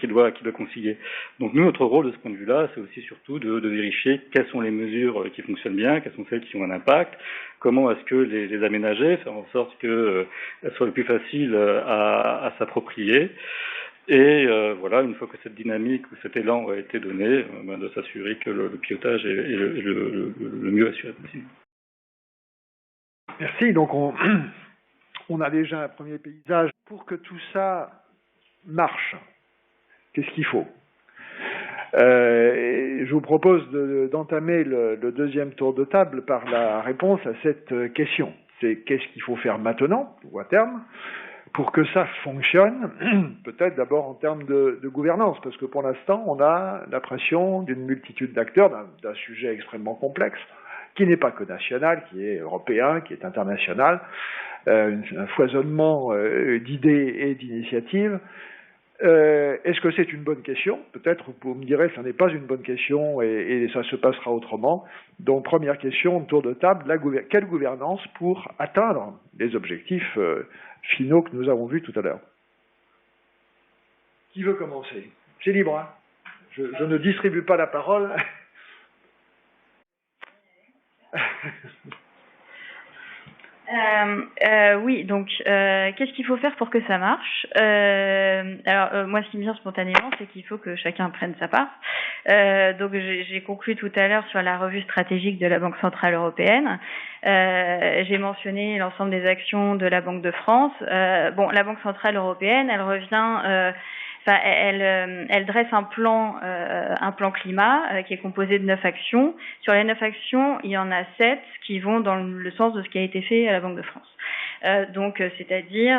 qu'il doit concilier. Donc nous, notre rôle de ce point de vue-là, c'est aussi surtout de vérifier quelles sont les mesures qui fonctionnent bien, quelles sont celles qui ont un impact, comment est-ce que les aménager, faire en sorte qu'elles soient le plus faciles à s'approprier. Et voilà, une fois que cette dynamique ou cet élan a été donné, de s'assurer que le pilotage est le mieux assuré possible. Merci. Donc on a déjà un premier paysage. Pour que tout ça marche, qu'est-ce qu'il faut? Je vous propose d'entamer le deuxième tour de table par la réponse à cette question. C'est qu'est-ce qu'il faut faire maintenant, ou à terme, pour que ça fonctionne, peut-être d'abord en termes de gouvernance, parce que pour l'instant, on a l'impression d'une multitude d'acteurs, d'un sujet extrêmement complexe, qui n'est pas que national, qui est européen, qui est international, un foisonnement d'idées et d'initiatives. Est-ce que c'est une bonne question? Peut-être vous me direz que ce n'est pas une bonne question et ça se passera autrement. Donc première question, tour de table, quelle gouvernance pour atteindre les objectifs finaux que nous avons vus tout à l'heure? Qui veut commencer? C'est libre, hein? Je ne distribue pas la parole. Oui, donc qu'est-ce qu'il faut faire pour que ça marche? Moi, ce qui me vient spontanément, c'est qu'il faut que chacun prenne sa part. Donc j'ai conclu tout à l'heure sur la revue stratégique de la Banque centrale européenne. J'ai mentionné l'ensemble des actions de la Banque de France. La Banque centrale européenne, elle revient. Elle dresse un plan climat qui est composé de 9 actions. Sur les 9 actions, il y en a 7 qui vont dans le sens de ce qui a été fait à la Banque de France. C'est-à-dire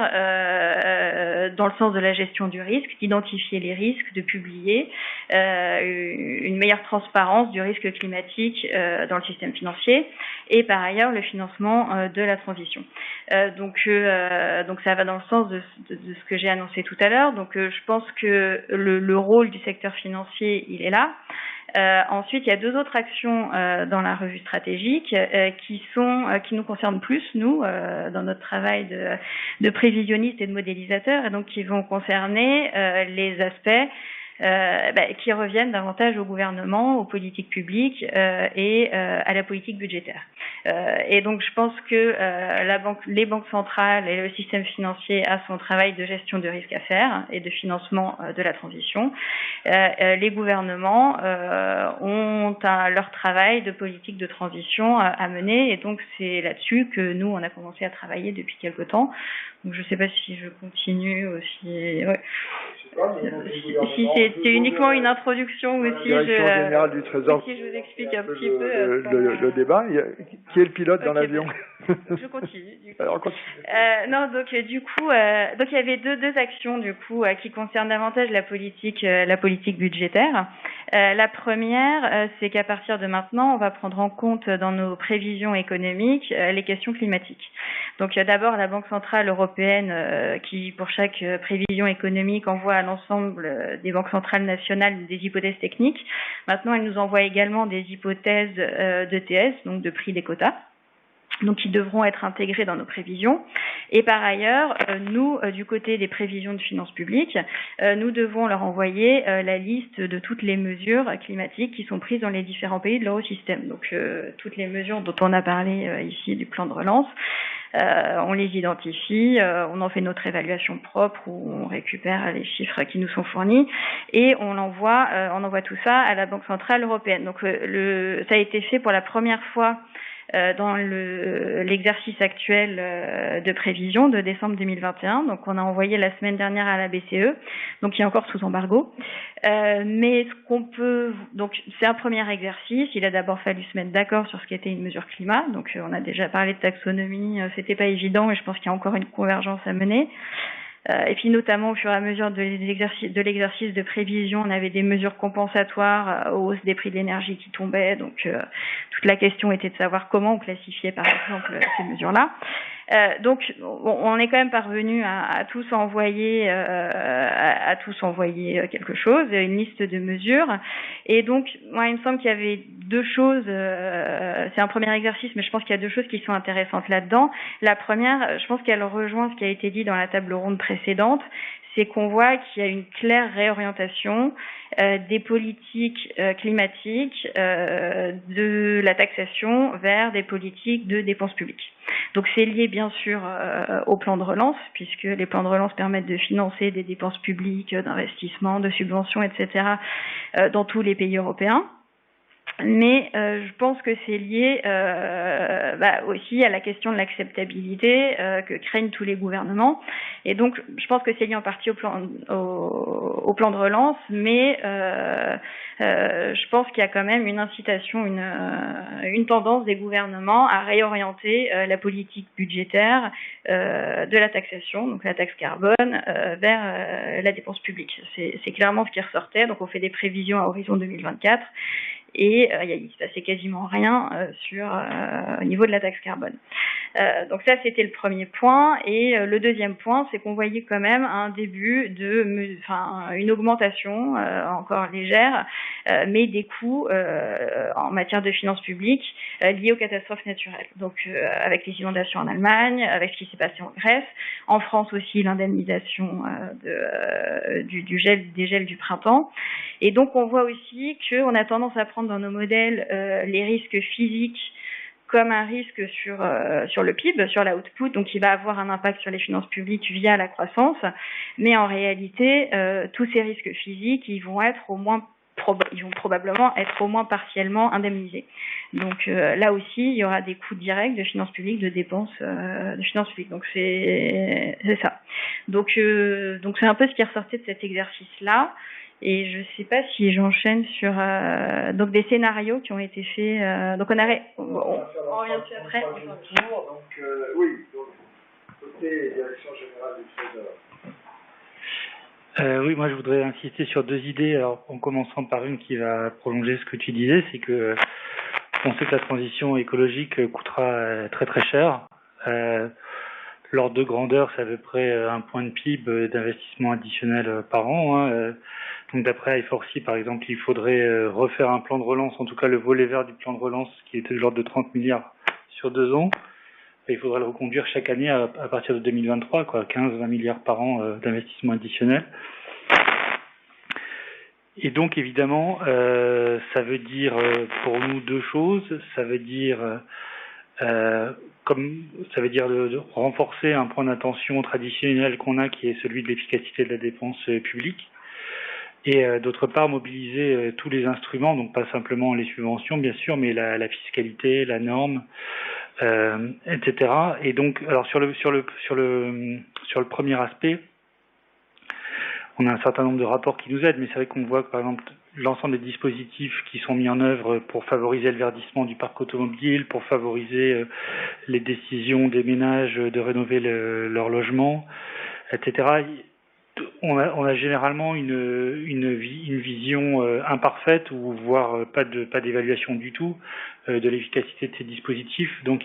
dans le sens de la gestion du risque, d'identifier les risques, de publier une meilleure transparence du risque climatique dans le système financier et par ailleurs le financement de la transition. Donc ça va dans le sens de ce que j'ai annoncé tout à l'heure. Donc je pense que le rôle du secteur financier, il est là. Ensuite, il y a 2 autres actions dans la revue stratégique qui nous concernent plus, nous, dans notre travail de prévisionniste et de modélisateur, et donc qui vont concerner les aspects qui reviennent davantage au gouvernement, aux politiques publiques et à la politique budgétaire. Et donc je pense que les banques centrales et le système financier a son travail de gestion de risque à faire et de financement de la transition. Les gouvernements ont leur travail de politique de transition à mener, et donc c'est là-dessus que nous on a commencé à travailler depuis quelque temps. Donc je ne sais pas si je continue aussi. Ouais. Si c'est uniquement une introduction ou si générale du Trésor, si je vous explique un petit peu le débat. Qui est le pilote dans l'avion? Je continue. Du coup. Alors, continue. Donc il y avait deux actions du coup qui concernent davantage la politique budgétaire. La première, c'est qu'à partir de maintenant, on va prendre en compte dans nos prévisions économiques les questions climatiques. Donc, il y a d'abord la Banque centrale européenne qui, pour chaque prévision économique, envoie à l'ensemble des banques centrales nationales des hypothèses techniques. Maintenant, elle nous envoie également des hypothèses d'ETS, donc de prix des quotas. Donc, qui devront être intégrés dans nos prévisions. Et par ailleurs, nous, du côté des prévisions de finances publiques, nous devons leur envoyer la liste de toutes les mesures climatiques qui sont prises dans les différents pays de l'eurosystème. Donc, toutes les mesures dont on a parlé ici du plan de relance, on les identifie, on en fait notre évaluation propre où on récupère les chiffres qui nous sont fournis et on envoie tout ça à la Banque centrale européenne. Donc, ça a été fait pour la première fois dans l'exercice actuel de prévision de décembre 2021. Donc, on a envoyé la semaine dernière à la BCE, donc il est encore sous embargo. Mais ce qu'on peut... Donc, c'est un premier exercice. Il a d'abord fallu se mettre d'accord sur ce qu'était une mesure climat. Donc, on a déjà parlé de taxonomie. C'était pas évident et je pense qu'il y a encore une convergence à mener. Et puis notamment au fur et à mesure de l'exercice de prévision, on avait des mesures compensatoires aux hausses des prix de l'énergie qui tombaient. Donc toute la question était de savoir comment on classifiait par exemple ces mesures-là. Donc on est quand même parvenu à tous envoyer quelque chose, une liste de mesures. Et donc moi il me semble qu'il y avait deux choses. C'est un premier exercice, mais je pense qu'il y a deux choses qui sont intéressantes là-dedans. La première, je pense qu'elle rejoint ce qui a été dit dans la table ronde précédente, c'est qu'on voit qu'il y a une claire réorientation des politiques climatiques de la taxation vers des politiques de dépenses publiques. Donc c'est lié bien sûr au plan de relance, puisque les plans de relance permettent de financer des dépenses publiques, d'investissement, de subventions, etc. Dans tous les pays européens. Mais je pense que c'est lié aussi à la question de l'acceptabilité que craignent tous les gouvernements. Et donc, je pense que c'est lié en partie au plan de relance, mais je pense qu'il y a quand même une incitation, une tendance des gouvernements à réorienter la politique budgétaire de la taxation, donc la taxe carbone, vers la dépense publique. C'est clairement ce qui ressortait. Donc, on fait des prévisions à horizon 2024. Et il se passait quasiment rien au niveau de la taxe carbone. Donc ça, c'était le premier point. Et le deuxième point, c'est qu'on voyait quand même un début une augmentation encore légère, mais des coûts en matière de finances publiques liés aux catastrophes naturelles. Donc avec les inondations en Allemagne, avec ce qui s'est passé en Grèce, en France aussi l'indemnisation des gels du printemps. Et donc on voit aussi qu'on a tendance à prendre dans nos modèles les risques physiques comme un risque sur le PIB, sur l'output, donc il va avoir un impact sur les finances publiques via la croissance, mais en réalité, tous ces risques physiques, ils vont probablement être au moins partiellement indemnisés. Donc là aussi, il y aura des coûts directs de finances publiques, de dépenses de finances publiques. Donc c'est ça. Donc c'est un peu ce qui est ressorti de cet exercice-là. Et je ne sais pas si j'enchaîne sur donc des scénarios qui ont été faits. Donc on revient dessus après. Oui, donc côté direction générale du Trésor. Oui, moi je voudrais insister sur deux idées. Alors en commençant par une qui va prolonger ce que tu disais, c'est que on sait que la transition écologique coûtera très très cher. L'ordre de grandeur, c'est à peu près 1 point de PIB d'investissement additionnel par an. Donc d'après I4C, par exemple, il faudrait refaire un plan de relance, en tout cas le volet vert du plan de relance, qui était de l'ordre de 30 milliards sur 2 ans. Et il faudrait le reconduire chaque année à partir de 2023, 15-20 milliards par an d'investissement additionnel. Et donc évidemment, ça veut dire pour nous deux choses. Ça veut dire de renforcer un point d'attention traditionnel qu'on a, qui est celui de l'efficacité de la dépense publique. Et d'autre part, mobiliser tous les instruments, donc pas simplement les subventions, bien sûr, mais la fiscalité, la norme, etc. Et donc, alors sur le premier aspect, on a un certain nombre de rapports qui nous aident, mais c'est vrai qu'on voit que, par exemple, l'ensemble des dispositifs qui sont mis en œuvre pour favoriser le verdissement du parc automobile, pour favoriser les décisions des ménages de rénover leur logement, etc. On a généralement une vision imparfaite ou voire pas d'évaluation du tout de l'efficacité de ces dispositifs. Donc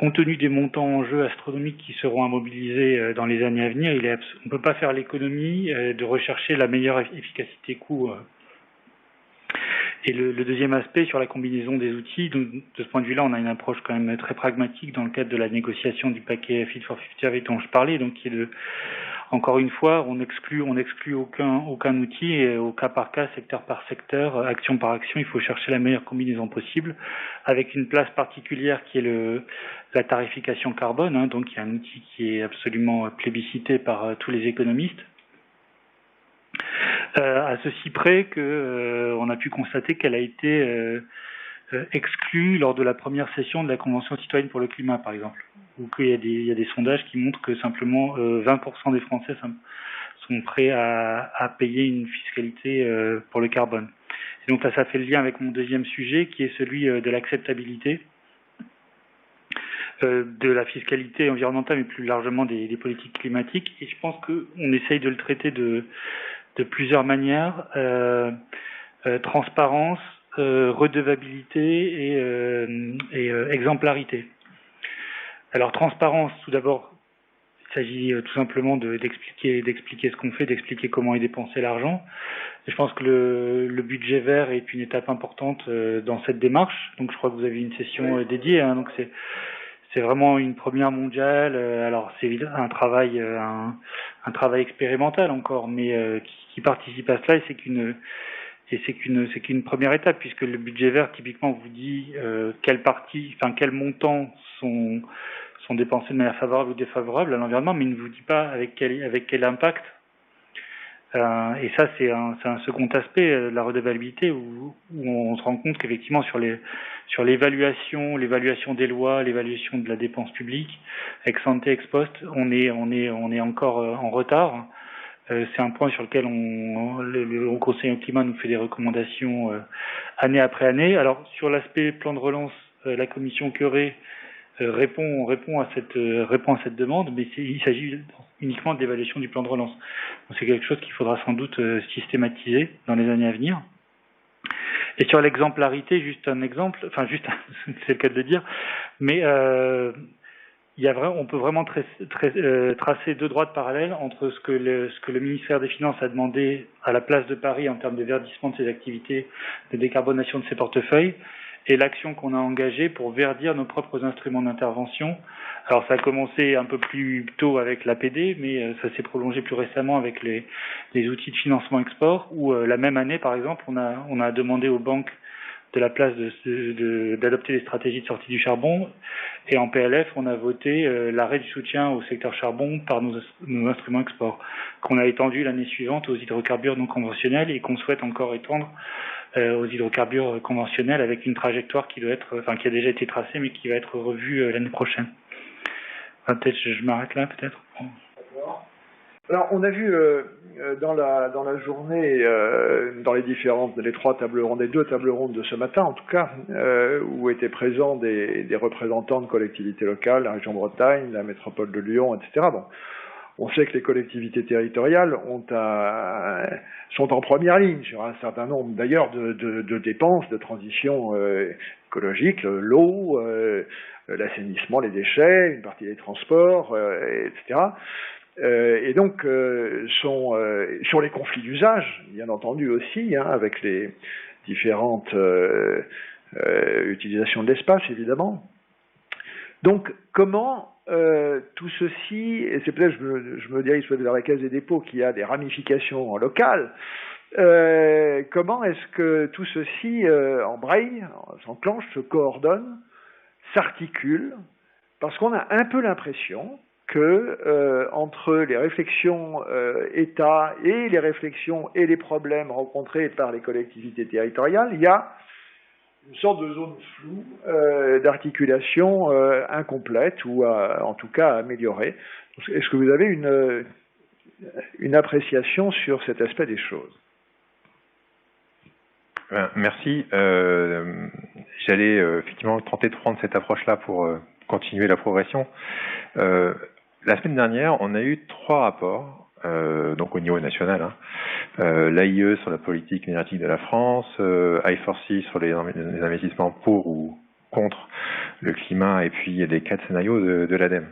compte tenu des montants en jeu astronomiques qui seront à mobiliser dans les années à venir, on ne peut pas faire l'économie de rechercher la meilleure efficacité coût. Et le deuxième aspect sur la combinaison des outils, donc, de ce point de vue-là, on a une approche quand même très pragmatique dans le cadre de la négociation du paquet Fit for 55 dont je parlais, donc qui est encore une fois, on exclut aucun outil, et au cas par cas, secteur par secteur, action par action, il faut chercher la meilleure combinaison possible, avec une place particulière qui est la tarification carbone, hein, donc il y a un outil qui est absolument plébiscité par tous les économistes. À ceci près que on a pu constater qu'elle a été exclue lors de la première session de la Convention citoyenne pour le climat, par exemple, ou qu'il y a des sondages qui montrent que simplement 20% des Français sont prêts à payer une fiscalité pour le carbone. Et donc là, ça fait le lien avec mon deuxième sujet, qui est celui de l'acceptabilité de la fiscalité environnementale, mais plus largement des politiques climatiques. Et je pense qu'on essaye de le traiter de plusieurs manières, transparence, redevabilité et exemplarité. Alors transparence, tout d'abord, il s'agit tout simplement d'expliquer ce qu'on fait, d'expliquer comment est dépensé l'argent. Et je pense que le budget vert est une étape importante dans cette démarche. Donc je crois que vous avez une session dédiée, hein, donc c'est vraiment une première mondiale. Alors c'est un travail expérimental encore, mais qui participe à cela, et c'est qu'une première étape, puisque le budget vert typiquement vous dit quels montants sont dépensés de manière favorable ou défavorable à l'environnement, mais il ne vous dit pas avec quel impact. Et ça, c'est un second aspect de la redevabilité, où on se rend compte qu'effectivement sur l'évaluation des lois, l'évaluation de la dépense publique, ex ante, ex post, on est encore en retard. C'est un point sur lequel le Haut Conseil au climat nous fait des recommandations année après année. Alors sur l'aspect plan de relance, la commission Queré répond à cette demande, mais il s'agit uniquement de l'évaluation du plan de relance. Donc, c'est quelque chose qu'il faudra sans doute systématiser dans les années à venir. Et sur l'exemplarité, juste un exemple, c'est le cas de le dire, mais on peut vraiment tracer deux droites parallèles entre ce que le ministère des Finances a demandé à la place de Paris en termes de verdissement de ses activités, de décarbonation de ses portefeuilles, et l'action qu'on a engagée pour verdir nos propres instruments d'intervention. Alors ça a commencé un peu plus tôt avec l'APD, mais ça s'est prolongé plus récemment avec les outils de financement export, où la même année, par exemple, on a demandé aux banques de la place d'adopter des stratégies de sortie du charbon, et en PLF, on a voté l'arrêt du soutien au secteur charbon par nos instruments export, qu'on a étendu l'année suivante aux hydrocarbures non conventionnels et qu'on souhaite encore étendre aux hydrocarbures conventionnels, avec une trajectoire qui a déjà été tracée, mais qui va être revue l'année prochaine. Peut-être je m'arrête là, peut-être. D'accord. Alors, on a vu dans la journée, dans les trois tables rondes, les deux tables rondes de ce matin, en tout cas, où étaient présents des représentants de collectivités locales, la région Bretagne, la métropole de Lyon, etc. Bon. On sait que les collectivités territoriales sont en première ligne sur un certain nombre d'ailleurs de dépenses de transition écologique, l'eau, l'assainissement, les déchets, une partie des transports, etc. Et donc sur les conflits d'usage, bien entendu aussi, hein, avec les différentes utilisations de l'espace, évidemment. Donc comment tout ceci, et c'est peut-être je me dirige vers la Caisse des dépôts qui a des ramifications locales, comment est-ce que tout ceci embraye, s'enclenche, se coordonne, s'articule, parce qu'on a un peu l'impression que entre les réflexions État et les réflexions et les problèmes rencontrés par les collectivités territoriales, il y a une sorte de zone floue d'articulation incomplète ou en tout cas améliorée. Est-ce que vous avez une appréciation sur cet aspect des choses? Merci. J'allais effectivement tenter de prendre cette approche-là pour continuer la progression. La semaine dernière, on a eu 3 rapports, donc au niveau national, hein. L'AIE sur la politique énergétique de la France, I4C sur les investissements pour ou contre le climat et puis les 4 scénarios de l'ADEME.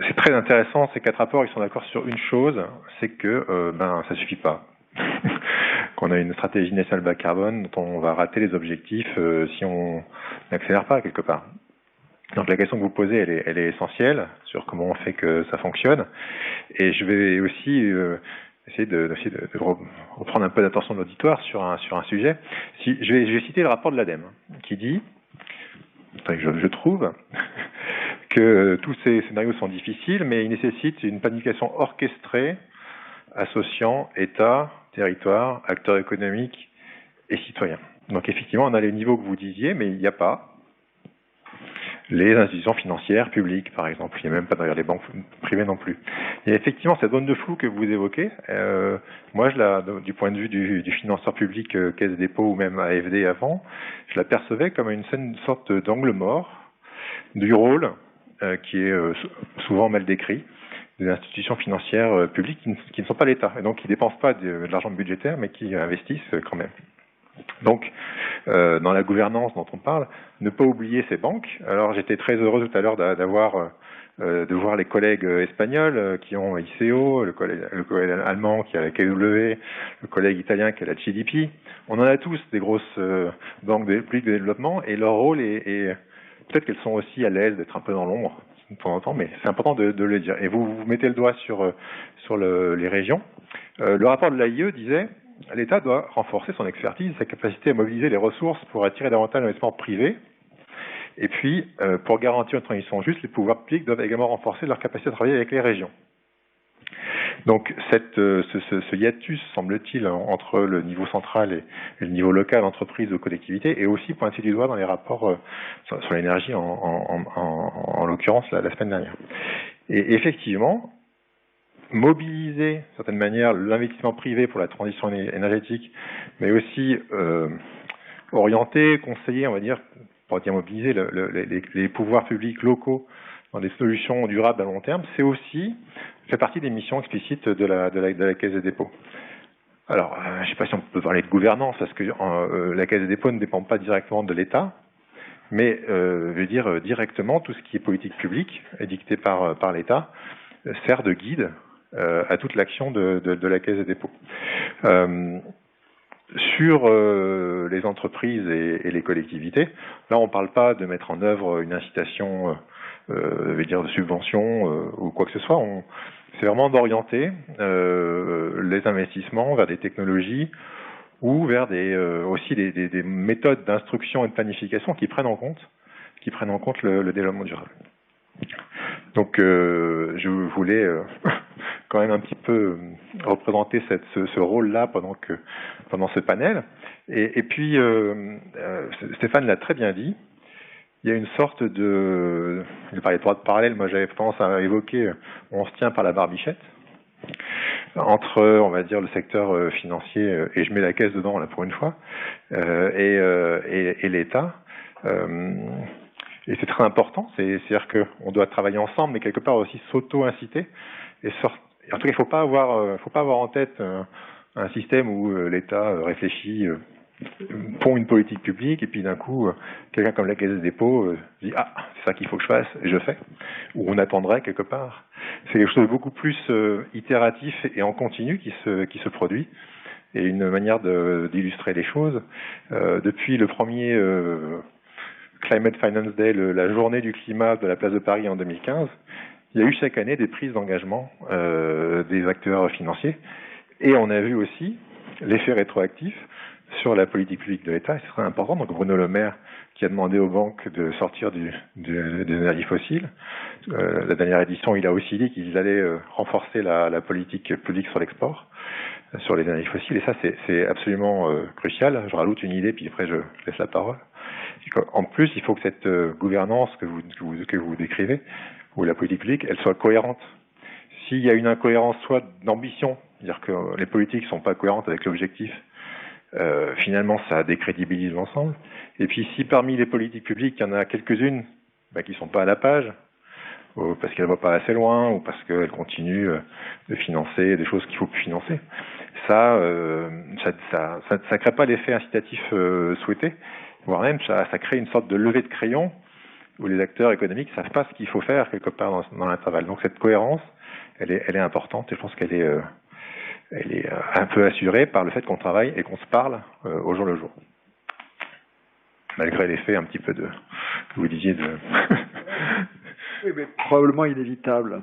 C'est très intéressant, ces 4 rapports, ils sont d'accord sur une chose, c'est que ça suffit pas. Qu'on a une stratégie nationale bas carbone dont on va rater les objectifs si on n'accélère pas quelque part. Donc la question que vous posez, elle est essentielle sur comment on fait que ça fonctionne. Et je vais aussi essayer de reprendre un peu d'attention de l'auditoire sur un sujet. Je vais citer le rapport de l'ADEME qui dit, je trouve, que tous ces scénarios sont difficiles, mais ils nécessitent une planification orchestrée associant État, territoire, acteurs économiques et citoyens. Donc effectivement, on a les niveaux que vous disiez, mais il n'y a pas les institutions financières publiques, par exemple. Il n'y a même pas d'ailleurs les banques privées non plus. Il y a effectivement cette zone de flou que vous évoquez. Moi, du point de vue du financeur public, Caisse des dépôts ou même AFD avant, je la percevais comme une sorte d'angle mort du rôle qui est souvent mal décrit des institutions financières publiques qui ne sont pas l'État, et donc qui ne dépensent pas de l'argent budgétaire, mais qui investissent quand même. Donc, dans la gouvernance dont on parle, ne pas oublier ces banques. Alors, j'étais très heureux tout à l'heure de voir les collègues espagnols qui ont ICO, le collègue allemand qui a la KW, le collègue italien qui a la GDP. On en a tous des grosses banques publiques de développement, et leur rôle est peut-être qu'elles sont aussi à l'aise d'être un peu dans l'ombre de temps en temps, mais c'est important de le dire. Et vous mettez le doigt sur les régions. Le rapport de l'AIE disait « L'État doit renforcer son expertise, sa capacité à mobiliser les ressources pour attirer davantage d'investissements privés. Et puis, pour garantir une transition juste, les pouvoirs publics doivent également renforcer leur capacité à travailler avec les régions. » Donc, ce hiatus, semble-t-il, entre le niveau central et le niveau local, entreprise ou collectivité, est aussi pointé du doigt dans les rapports sur l'énergie, en l'occurrence, la semaine dernière. Et effectivement, mobiliser, d'une certaine manière, l'investissement privé pour la transition énergétique, mais aussi orienter, conseiller, on va dire, pour dire mobiliser les pouvoirs publics locaux dans des solutions durables à long terme, c'est aussi fait partie des missions explicites de la Caisse des dépôts. Alors, je ne sais pas si on peut parler de gouvernance, parce que la Caisse des dépôts ne dépend pas directement de l'État, mais je veux dire directement tout ce qui est politique publique, dicté par l'État, sert de guide à toute l'action de la Caisse des dépôts. Sur les entreprises et les collectivités, là on ne parle pas de mettre en œuvre une incitation de subvention ou quoi que ce soit. C'est vraiment d'orienter les investissements vers des technologies ou vers aussi des méthodes d'instruction et de planification qui prennent en compte le développement durable. Donc je voulais quand même un petit peu représenter ce rôle-là pendant ce panel. Et puis Stéphane l'a très bien dit, il y a une sorte il parlait de droite parallèle, moi j'avais tendance à évoquer, on se tient par la barbichette, entre, on va dire, le secteur financier, et je mets la caisse dedans là pour une fois, et l'État. Et c'est très important, c'est-à-dire qu'on doit travailler ensemble, mais quelque part aussi s'auto-inciter. En tout cas, il faut pas avoir en tête un système où l'État réfléchit, pond une politique publique, et puis d'un coup, quelqu'un comme la Caisse des dépôts dit « Ah, c'est ça qu'il faut que je fasse, et je fais », ou on attendrait quelque part. C'est quelque chose de beaucoup plus itératif et en continu qui se produit, et une manière d'illustrer les choses. Depuis le premier Climate Finance Day, la journée du climat de la place de Paris en 2015, il y a eu chaque année des prises d'engagement des acteurs financiers, et on a vu aussi l'effet rétroactif sur la politique publique de l'État, et c'est très important. Donc Bruno Le Maire qui a demandé aux banques de sortir des énergies fossiles. La dernière édition, il a aussi dit qu'ils allaient renforcer la politique publique sur l'export, sur les énergies fossiles, et ça c'est absolument crucial. Je rajoute une idée, puis après je laisse la parole. En plus, il faut que cette gouvernance que vous décrivez, ou la politique publique, elle soit cohérente. S'il y a une incohérence soit d'ambition, c'est-à-dire que les politiques ne sont pas cohérentes avec l'objectif, finalement ça décrédibilise l'ensemble. Et puis si parmi les politiques publiques, il y en a quelques-unes qui ne sont pas à la page, parce qu'elles ne vont pas assez loin, ou parce qu'elles continuent de financer des choses qu'il ne faut plus financer, ça crée pas l'effet incitatif souhaité, voire même ça crée une sorte de levée de crayon où les acteurs économiques savent pas ce qu'il faut faire quelque part dans l'intervalle. Donc cette cohérence, elle est importante et je pense qu'elle est un peu assurée par le fait qu'on travaille et qu'on se parle au jour le jour. Malgré l'effet un petit peu que vous disiez de... Oui, mais probablement inévitable.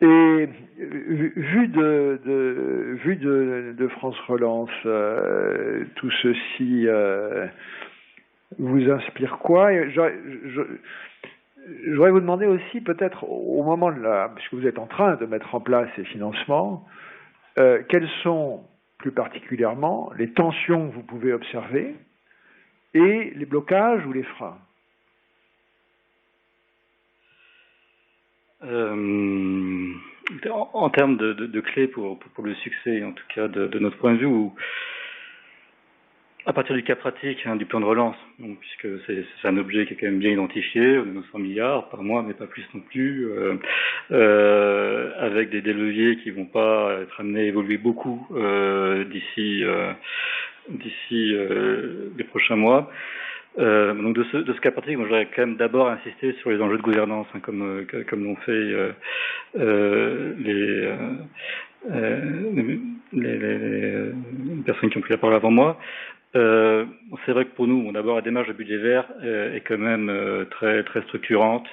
Et vu de France Relance, tout ceci vous inspire quoi? J'aurais vous demander aussi, peut-être au moment puisque vous êtes en train de mettre en place ces financements, quelles sont plus particulièrement les tensions que vous pouvez observer et les blocages ou les freins? En termes de clés pour le succès, en tout cas de notre point de vue, à partir du cas pratique du plan de relance, donc, puisque c'est un objet qui est quand même bien identifié, on a 900 milliards par mois, mais pas plus non plus, avec des leviers qui vont pas être amenés à évoluer beaucoup d'ici les prochains mois. Donc de ce cas pratique, moi j'aurais quand même d'abord insisté sur les enjeux de gouvernance, comme l'ont fait les personnes qui ont pris la parole avant moi. C'est vrai que pour nous, d'abord la démarche de budget vert est quand même très très structurante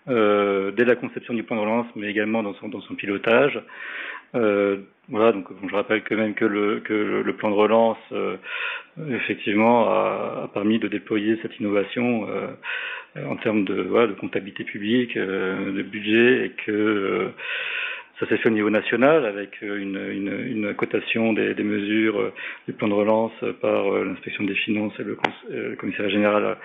dès la conception du plan de relance, mais également dans son pilotage. Voilà, donc je rappelle quand même que le plan de relance effectivement a permis de déployer cette innovation en termes de comptabilité publique, de budget, et que ça s'est fait au niveau national avec une cotation des mesures du plan de relance par l'inspection des finances et le commissariat général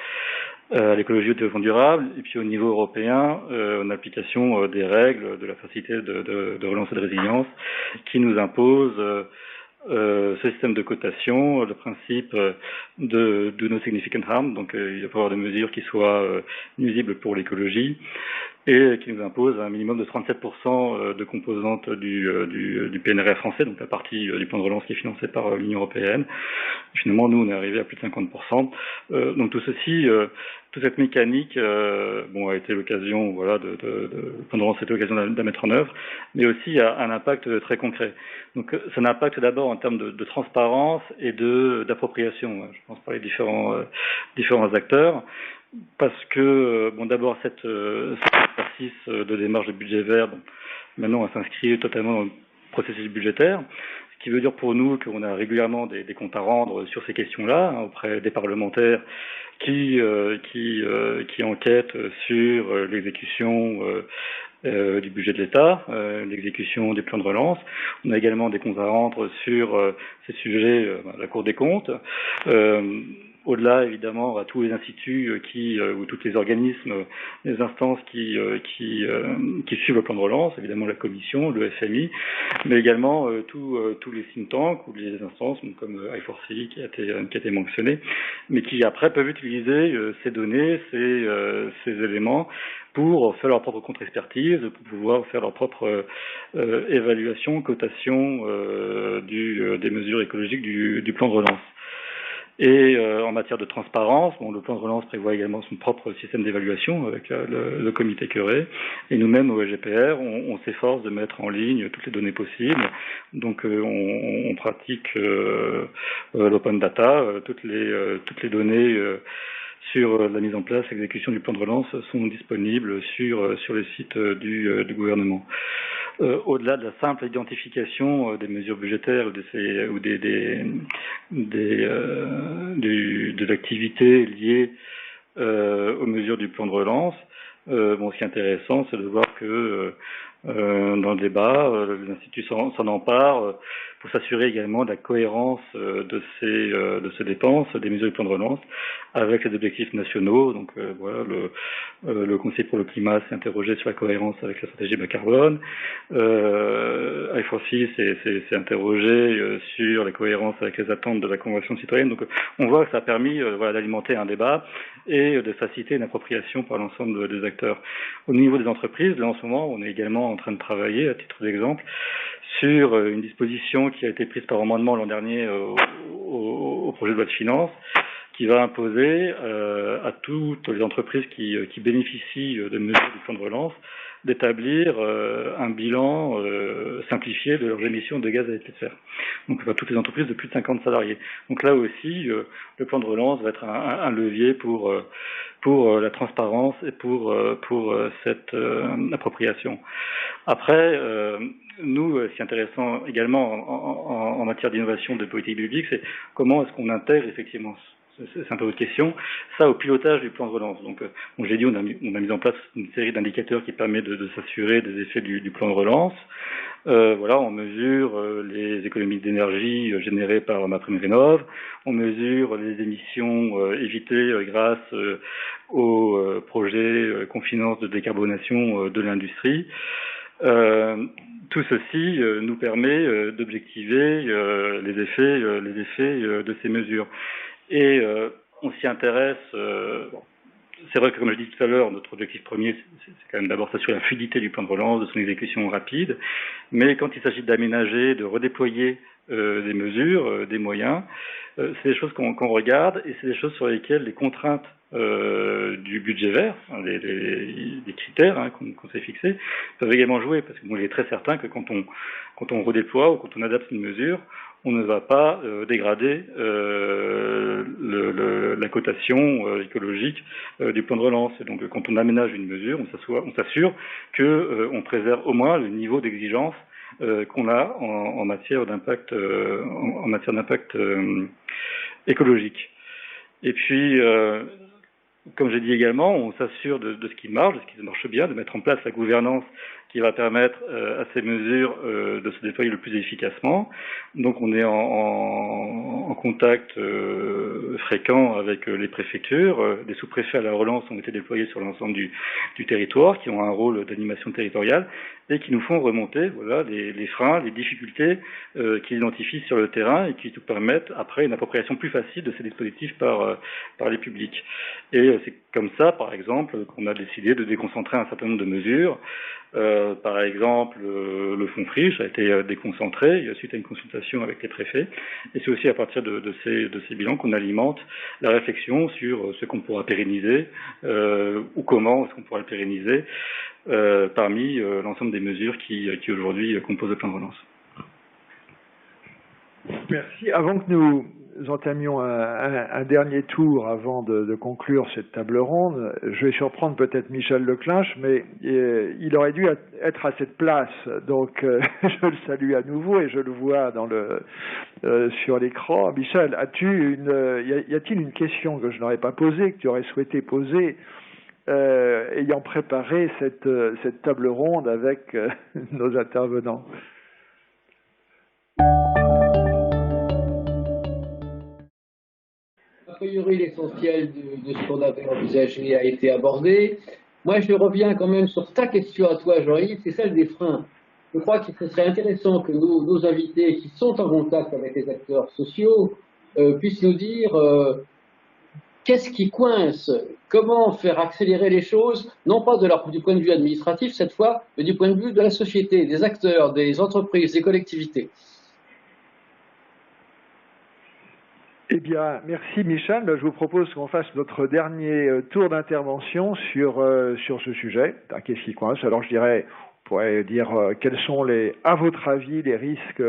à l'écologie et au développement durable, et puis au niveau européen, en application des règles de la facilité de relance et de résilience qui nous impose ce système de cotation, le principe de do no significant harm, donc il va falloir des mesures qui soient nuisibles pour l'écologie, et qui nous impose un minimum de 37% de composantes du PNRR français, donc la partie du plan de relance qui est financée par l'Union européenne. Finalement, nous, on est arrivé à plus de 50%. Donc tout ceci, toute cette mécanique, a été l'occasion, le plan de relance a été l'occasion de la mettre en œuvre, mais aussi a un impact très concret. Donc ça a un impact d'abord en termes de transparence et d'appropriation, je pense, par les différents acteurs. Parce que, d'abord, cet exercice de démarche de budget vert, maintenant, on s'inscrit totalement dans le processus budgétaire, ce qui veut dire pour nous qu'on a régulièrement des comptes à rendre sur ces questions-là, auprès des parlementaires qui enquêtent sur l'exécution du budget de l'État, l'exécution des plans de relance. On a également des comptes à rendre sur ces sujets à la Cour des comptes. Au-delà, évidemment, à tous les instituts ou tous les organismes, les instances qui suivent le plan de relance, évidemment la Commission, le FMI, mais également tous les think tanks ou les instances comme I4C qui a été mentionné, mais qui après peuvent utiliser ces données, ces éléments pour faire leur propre contre-expertise, pour pouvoir faire leur propre évaluation, cotation des mesures écologiques du plan de relance. Et en matière de transparence, le plan de relance prévoit également son propre système d'évaluation avec le comité Curie. Et nous-mêmes au SGPR, on s'efforce de mettre en ligne toutes les données possibles. Donc on pratique l'open data, toutes les données sur la mise en place, l'exécution du plan de relance sont disponibles sur les sites du gouvernement. Au-delà de la simple identification des mesures budgétaires ou des activités liées aux mesures du plan de relance, ce qui est intéressant, c'est de voir que dans le débat, l'Institut s'en empare pour s'assurer également de la cohérence de ces dépenses, des mesures du plan de relance, avec les objectifs nationaux. Donc le Conseil pour le climat s'est interrogé sur la cohérence avec la stratégie bas carbone. I4C s'est interrogé sur la cohérence avec les attentes de la Convention citoyenne. Donc on voit que ça a permis d'alimenter un débat et de faciliter une appropriation par l'ensemble des acteurs. Au niveau des entreprises, là en ce moment, on est également en train de travailler, à titre d'exemple, sur une disposition qui a été prise par amendement l'an dernier au projet de loi de finances, qui va imposer à toutes les entreprises qui bénéficient de mesures du plan de relance d'établir un bilan simplifié de leurs émissions de gaz à effet de serre. Donc toutes les entreprises de plus de 50 salariés. Donc là aussi, le plan de relance va être un levier pour la transparence et pour cette appropriation. Après, nous, ce qui est intéressant également en matière d'innovation de politique publique, c'est comment est-ce qu'on intègre effectivement, c'est un peu votre question, ça au pilotage du plan de relance. Donc, j'ai dit, on a mis en place une série d'indicateurs qui permet de s'assurer des effets du plan de relance. Voilà, on mesure les économies d'énergie générées par MaPrimeRénov', on mesure les émissions évitées grâce aux projets qu'on finance de décarbonation de l'industrie. Tout ceci nous permet d'objectiver les effets de ces mesures. Et on s'y intéresse. C'est vrai que, comme je l'ai dit tout à l'heure, notre objectif premier, c'est quand même d'abord s'assurer la fluidité du plan de relance, de son exécution rapide. Mais quand il s'agit d'aménager, de redéployer des mesures, des moyens, c'est des choses qu'on regarde et c'est des choses sur lesquelles les contraintes du budget vert, des critères qu'on s'est fixés, peuvent également jouer. Parce que il est très certain que quand on redéploie ou quand on adapte une mesure, on ne va pas dégrader la cotation écologique du plan de relance. Et donc, quand on aménage une mesure, on s'assure que on préserve au moins le niveau d'exigence qu'on a en matière d'impact écologique. Et puis, comme j'ai dit également, on s'assure de ce qui marche, de ce qui marche bien, de mettre en place la gouvernance qui va permettre à ces mesures de se déployer le plus efficacement. Donc on est en contact fréquent avec les préfectures. Des sous-préfets à la relance ont été déployés sur l'ensemble du territoire, qui ont un rôle d'animation territoriale et qui nous font remonter les freins, les difficultés qu'ils identifient sur le terrain et qui nous permettent après une appropriation plus facile de ces dispositifs par les publics. Et c'est comme ça, par exemple, qu'on a décidé de déconcentrer un certain nombre de mesures. Par exemple, le fonds friche a été déconcentré suite à une consultation avec les préfets. Et c'est aussi à partir de ces bilans qu'on alimente la réflexion sur ce qu'on pourra pérenniser ou comment est-ce qu'on pourra le pérenniser parmi l'ensemble des mesures qui aujourd'hui composent le plan de relance. Merci. Avant que nous entamions un dernier tour avant de conclure cette table ronde, je vais surprendre peut-être Michel Leclinch, mais il aurait dû être à cette place. Donc, je le salue à nouveau et je le vois sur l'écran. Michel, y a-t-il une question que je n'aurais pas posée, que tu aurais souhaité poser, ayant préparé cette table ronde avec nos intervenants? A priori, l'essentiel de ce qu'on avait envisagé a été abordé. Moi, je reviens quand même sur ta question à toi, Jean-Yves, c'est celle des freins. Je crois que ce serait intéressant que nos invités qui sont en contact avec les acteurs sociaux puissent nous dire qu'est-ce qui coince, comment faire accélérer les choses, non pas du point de vue administratif cette fois, mais du point de vue de la société, des acteurs, des entreprises, des collectivités. Eh bien, merci Michel. Je vous propose qu'on fasse notre dernier tour d'intervention sur ce sujet. Qu'est-ce qui coince? Alors, on pourrait dire quels sont à votre avis, les risques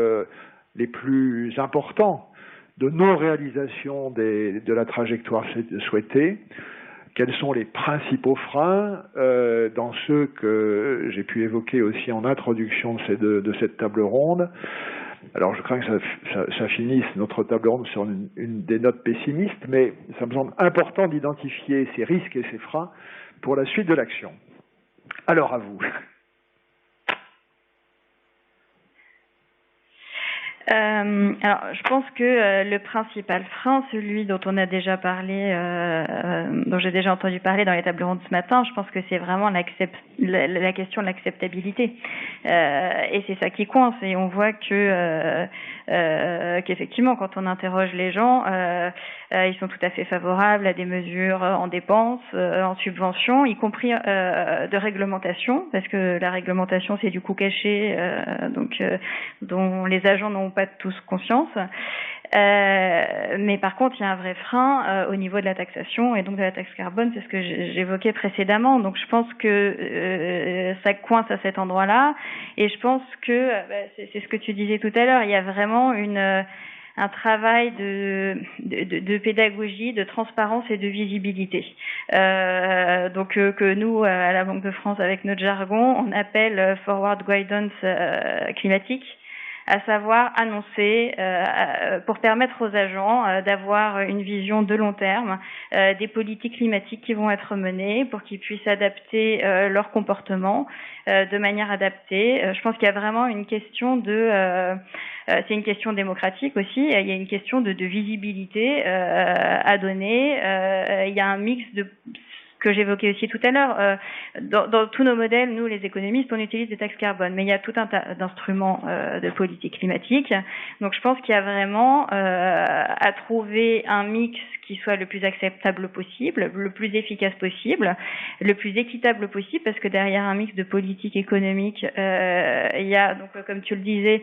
les plus importants de non-réalisation de la trajectoire souhaitée. Quels sont les principaux freins dans ceux que j'ai pu évoquer aussi en introduction de cette table ronde. Alors, je crains que ça finisse notre table ronde sur une des notes pessimistes, mais ça me semble important d'identifier ces risques et ces freins pour la suite de l'action. Alors, à vous. Alors, je pense que le principal frein, celui dont on a déjà parlé, dont j'ai déjà entendu parler dans les tables rondes ce matin, je pense que c'est vraiment la question de l'acceptabilité. Et c'est ça qui coince. Et on voit qu'effectivement, quand on interroge les gens, Ils sont tout à fait favorables à des mesures en dépenses, en subventions, y compris de réglementation, parce que la réglementation, c'est du coût caché, dont les agents n'ont pas tous conscience. Mais par contre, il y a un vrai frein au niveau de la taxation et donc de la taxe carbone, c'est ce que j'évoquais précédemment. Donc je pense que ça coince à cet endroit-là, et je pense que c'est ce que tu disais tout à l'heure. Il y a vraiment un travail de pédagogie, de transparence et de visibilité. Que nous, à la Banque de France, avec notre jargon, on appelle Forward Guidance climatique, à savoir annoncer pour permettre aux agents d'avoir une vision de long terme des politiques climatiques qui vont être menées pour qu'ils puissent adapter leur comportement de manière adaptée. Je pense qu'il y a vraiment une question c'est une question démocratique aussi, il y a une question de visibilité à donner, il y a un mix de que j'évoquais aussi tout à l'heure. Dans tous nos modèles, nous, les économistes, on utilise des taxes carbone, mais il y a tout un tas d'instruments de politique climatique. Donc, je pense qu'il y a vraiment à trouver un mix qui soit le plus acceptable possible, le plus efficace possible, le plus équitable possible, parce que derrière un mix de politique économique, il y a, donc comme tu le disais,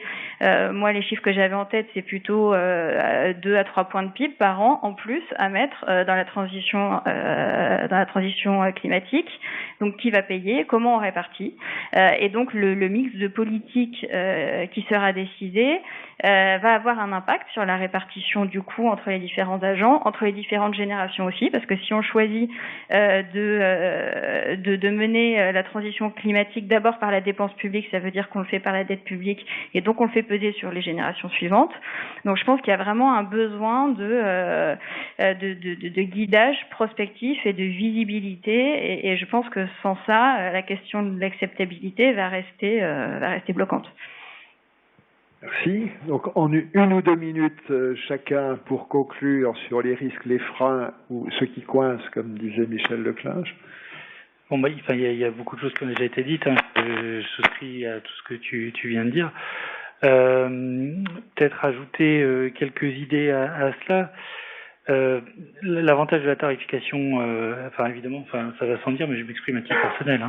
moi, les chiffres que j'avais en tête, c'est plutôt 2 à 3 points de PIB par an en plus à mettre dans la transition climatique. Donc, qui va payer, comment on répartit, et donc le mix de politique qui sera décidé va avoir un impact sur la répartition du coût entre les différents agents, entre les différentes générations aussi, parce que si on choisit de mener la transition climatique d'abord par la dépense publique, ça veut dire qu'on le fait par la dette publique, et donc on le fait peser sur les générations suivantes. Donc je pense qu'il y a vraiment un besoin de guidage prospectif et de visibilité, et je pense que sans ça, la question de l'acceptabilité va rester bloquante. Merci. Donc, en 1 ou 2 minutes, chacun pour conclure sur les risques, les freins ou ceux qui coincent, comme disait Michel Leclinge. Bon, il y a beaucoup de choses qui ont déjà été dites. Je souscris à tout ce que tu viens de dire. Peut-être ajouter quelques idées à cela. L'avantage de la tarification, évidemment, ça va sans dire, mais je m'exprime à titre personnel.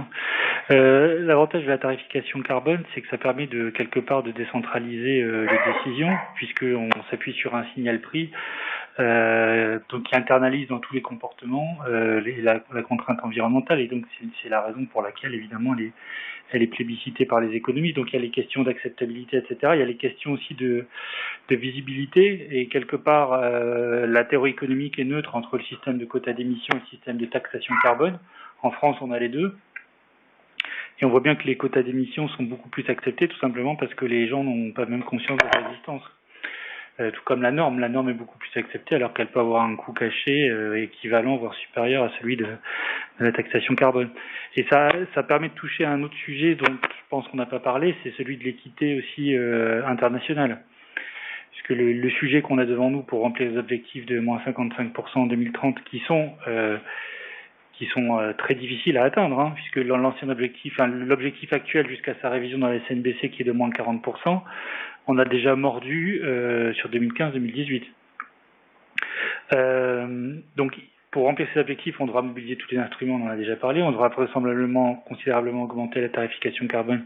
L'avantage de la tarification carbone, c'est que ça permet de quelque part de décentraliser les décisions, puisqu'on s'appuie sur un signal prix, donc qui internalise dans tous les comportements la contrainte environnementale, et donc c'est la raison pour laquelle évidemment elle est plébiscitée par les économistes. Donc il y a les questions d'acceptabilité, etc. Il y a les questions aussi de visibilité, et quelque part la théorie économique est neutre entre le système de quotas d'émission et le système de taxation carbone. En France, on a les deux. Et on voit bien que les quotas d'émission sont beaucoup plus acceptés, tout simplement parce que les gens n'ont pas même conscience de leur existence. Tout comme la norme est beaucoup plus acceptée alors qu'elle peut avoir un coût caché équivalent, voire supérieur à celui de la taxation carbone. Et ça permet de toucher à un autre sujet dont je pense qu'on n'a pas parlé, c'est celui de l'équité aussi internationale. Puisque le sujet qu'on a devant nous pour remplir les objectifs de moins 55% en 2030 qui sont très difficiles à atteindre, puisque l'ancien objectif, l'objectif actuel jusqu'à sa révision dans la SNBC qui est de moins 40%, on a déjà mordu sur 2015-2018. Donc, pour remplir ces objectifs, on devra mobiliser tous les instruments, on en a déjà parlé. On devra vraisemblablement considérablement augmenter la tarification carbone.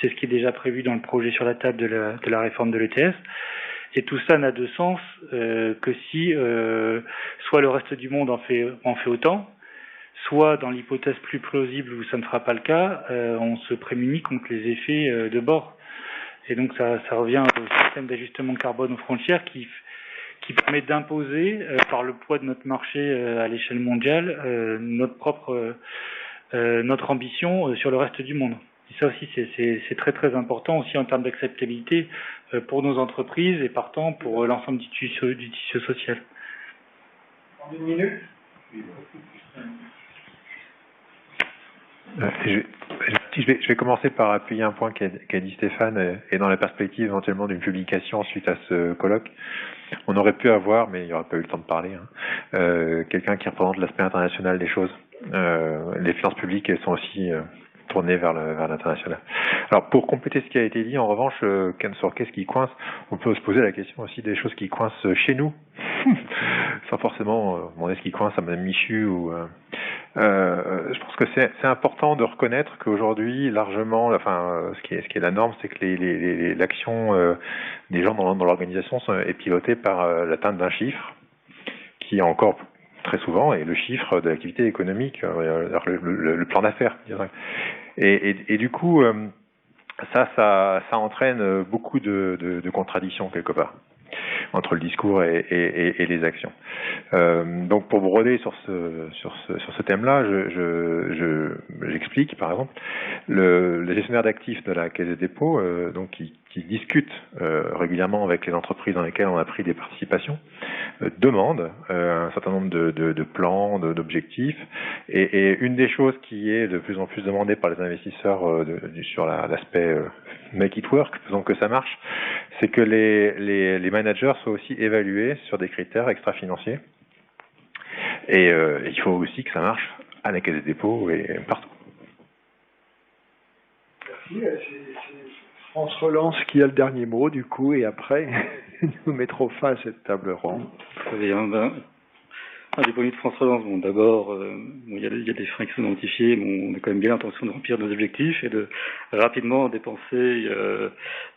C'est ce qui est déjà prévu dans le projet sur la table de la réforme de l'ETS. Et tout ça n'a de sens que si soit le reste du monde en fait autant, soit dans l'hypothèse plus plausible où ça ne sera pas le cas, on se prémunit contre les effets de bord. Et donc ça revient au système d'ajustement carbone aux frontières qui permet d'imposer par le poids de notre marché à l'échelle mondiale notre ambition sur le reste du monde. Et ça aussi c'est très très important aussi en termes d'acceptabilité pour nos entreprises et partant pour l'ensemble du tissu social. En 1 minute. Je vais commencer par appuyer un point qu'a dit Stéphane, et dans la perspective éventuellement d'une publication suite à ce colloque. On aurait pu avoir, mais il n'y aura pas eu le temps de parler, quelqu'un qui représente l'aspect international des choses. Les finances publiques, elles sont aussi tournées vers l'international. Alors, pour compléter ce qui a été dit, en revanche, sur qu'est-ce qui coince, on peut se poser la question aussi des choses qui coincent chez nous, sans forcément demander ce qui coince à Mme Michu ou je pense que c'est important de reconnaître qu'aujourd'hui largement, enfin ce qui est la norme, c'est que l'action des gens dans l'organisation est pilotée par l'atteinte d'un chiffre qui encore très souvent est le chiffre de l'activité économique, le plan d'affaires. Et du coup, ça entraîne beaucoup de contradictions quelque part entre le discours et les actions. Donc pour broder sur ce thème-là, j'explique par exemple le gestionnaire d'actifs de la Caisse des dépôts, donc qui discute régulièrement avec les entreprises dans lesquelles on a pris des participations, demande un certain nombre de plans, d'objectifs, et une des choses qui est de plus en plus demandée par les investisseurs sur l'aspect make it work, faisons que ça marche, c'est que les managers soient aussi évalués sur des critères extra-financiers. Et il faut aussi que ça marche à la Caisse des dépôts et partout. Merci. C'est France Relance qui a le dernier mot, du coup, et après, nous mettrons fin à cette table ronde. Très bien. Du point de vue de France Relance, bon, d'abord, il y a des freins qui sont identifiés, mais on a quand même bien l'intention de remplir nos objectifs et de rapidement dépenser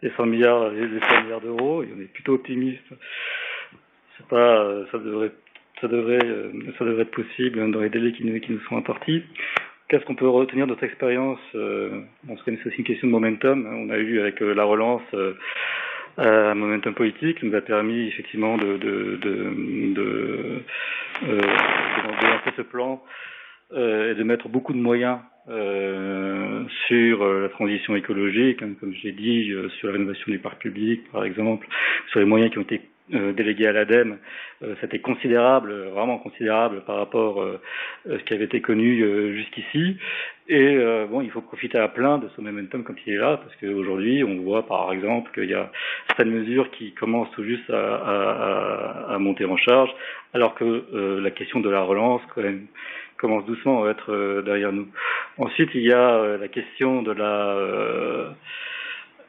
les 100 milliards d'euros. Et on est plutôt optimiste. C'est pas, ça devrait être possible dans les délais qui nous sont impartis. Qu'est-ce qu'on peut retenir de notre expérience? On se connaît, c'est aussi une question de momentum. On a eu avec la relance un momentum politique qui nous a permis effectivement de lancer ce plan et de mettre beaucoup de moyens sur la transition écologique, hein, comme je l'ai dit, sur la rénovation du parc public par exemple, sur les moyens qui ont été délégué à l'ADEME, c'était considérable, vraiment considérable par rapport à ce qui avait été connu jusqu'ici. Et bon, il faut profiter à plein de ce momentum quand il est là, parce qu'aujourd'hui, on voit par exemple qu'il y a certaines mesures qui commencent tout juste à monter en charge, alors que la question de la relance, quand même, commence doucement à être derrière nous. Ensuite, il y a la question de la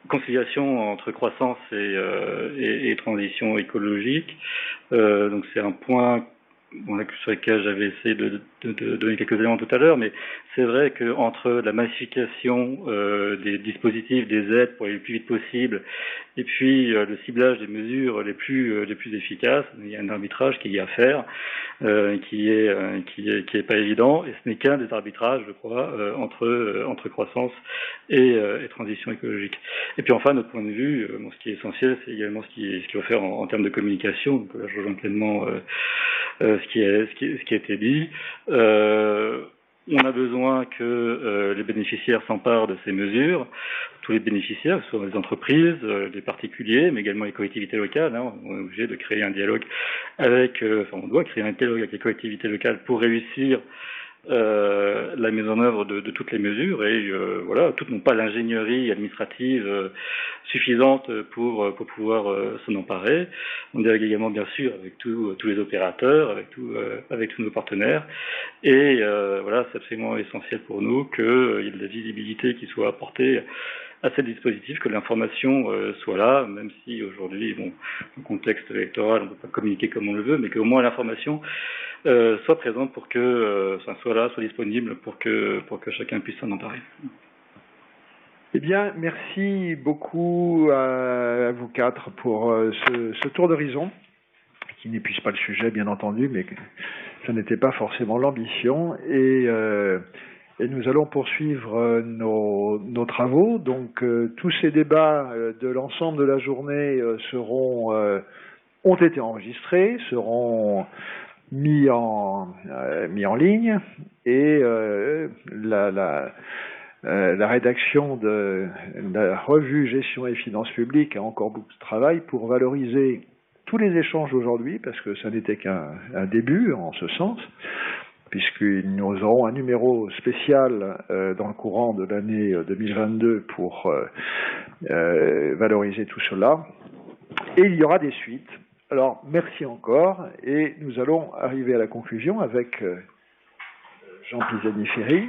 conciliation entre croissance et transition écologique. Donc c'est un point sur lequel j'avais essayé de donner quelques éléments tout à l'heure, mais c'est vrai qu'entre la massification des dispositifs, des aides pour aller le plus vite possible, et puis le ciblage des mesures les plus efficaces, il y a un arbitrage qui y a à faire, qui est pas évident, et ce n'est qu'un des arbitrages, je crois, entre croissance et transition écologique. Et puis enfin, notre point de vue, ce qui est essentiel, c'est également ce qu'il faut faire en termes de communication. Donc là, je rejoins pleinement ce qui a été dit. On a besoin que les bénéficiaires s'emparent de ces mesures, tous les bénéficiaires, que ce soit les entreprises, les particuliers, mais également les collectivités locales. Hein. On est obligé de créer un dialogue on doit créer un dialogue avec les collectivités locales pour réussir la mise en œuvre de toutes les mesures, et voilà, toutes n'ont pas l'ingénierie administrative suffisante pour pouvoir s'en emparer. On dialogue également bien sûr avec tous les opérateurs, avec tous nos partenaires, et voilà, c'est absolument essentiel pour nous qu'il y ait de la visibilité qui soit apportée à ces dispositifs, que l'information soit là, même si aujourd'hui, bon, dans le contexte électoral, on ne peut pas communiquer comme on le veut, mais qu'au moins l'information soit présente pour que soit là, soit disponible pour que chacun puisse s'en emparer. Eh bien, merci beaucoup à vous quatre pour ce tour d'horizon, qui n'épuise pas le sujet, bien entendu, mais ça n'était pas forcément l'ambition. Et nous allons poursuivre nos travaux. Donc, tous ces débats de l'ensemble de la journée ont été enregistrés, seront mis en ligne, et la rédaction de la revue Gestion et Finances Publiques a encore beaucoup de travail pour valoriser tous les échanges aujourd'hui, parce que ça n'était qu'un début en ce sens, puisqu'nous aurons un numéro spécial dans le courant de l'année 2022 pour valoriser tout cela. Et il y aura des suites. Alors, merci encore, et nous allons arriver à la conclusion avec Jean Pisani-Ferry.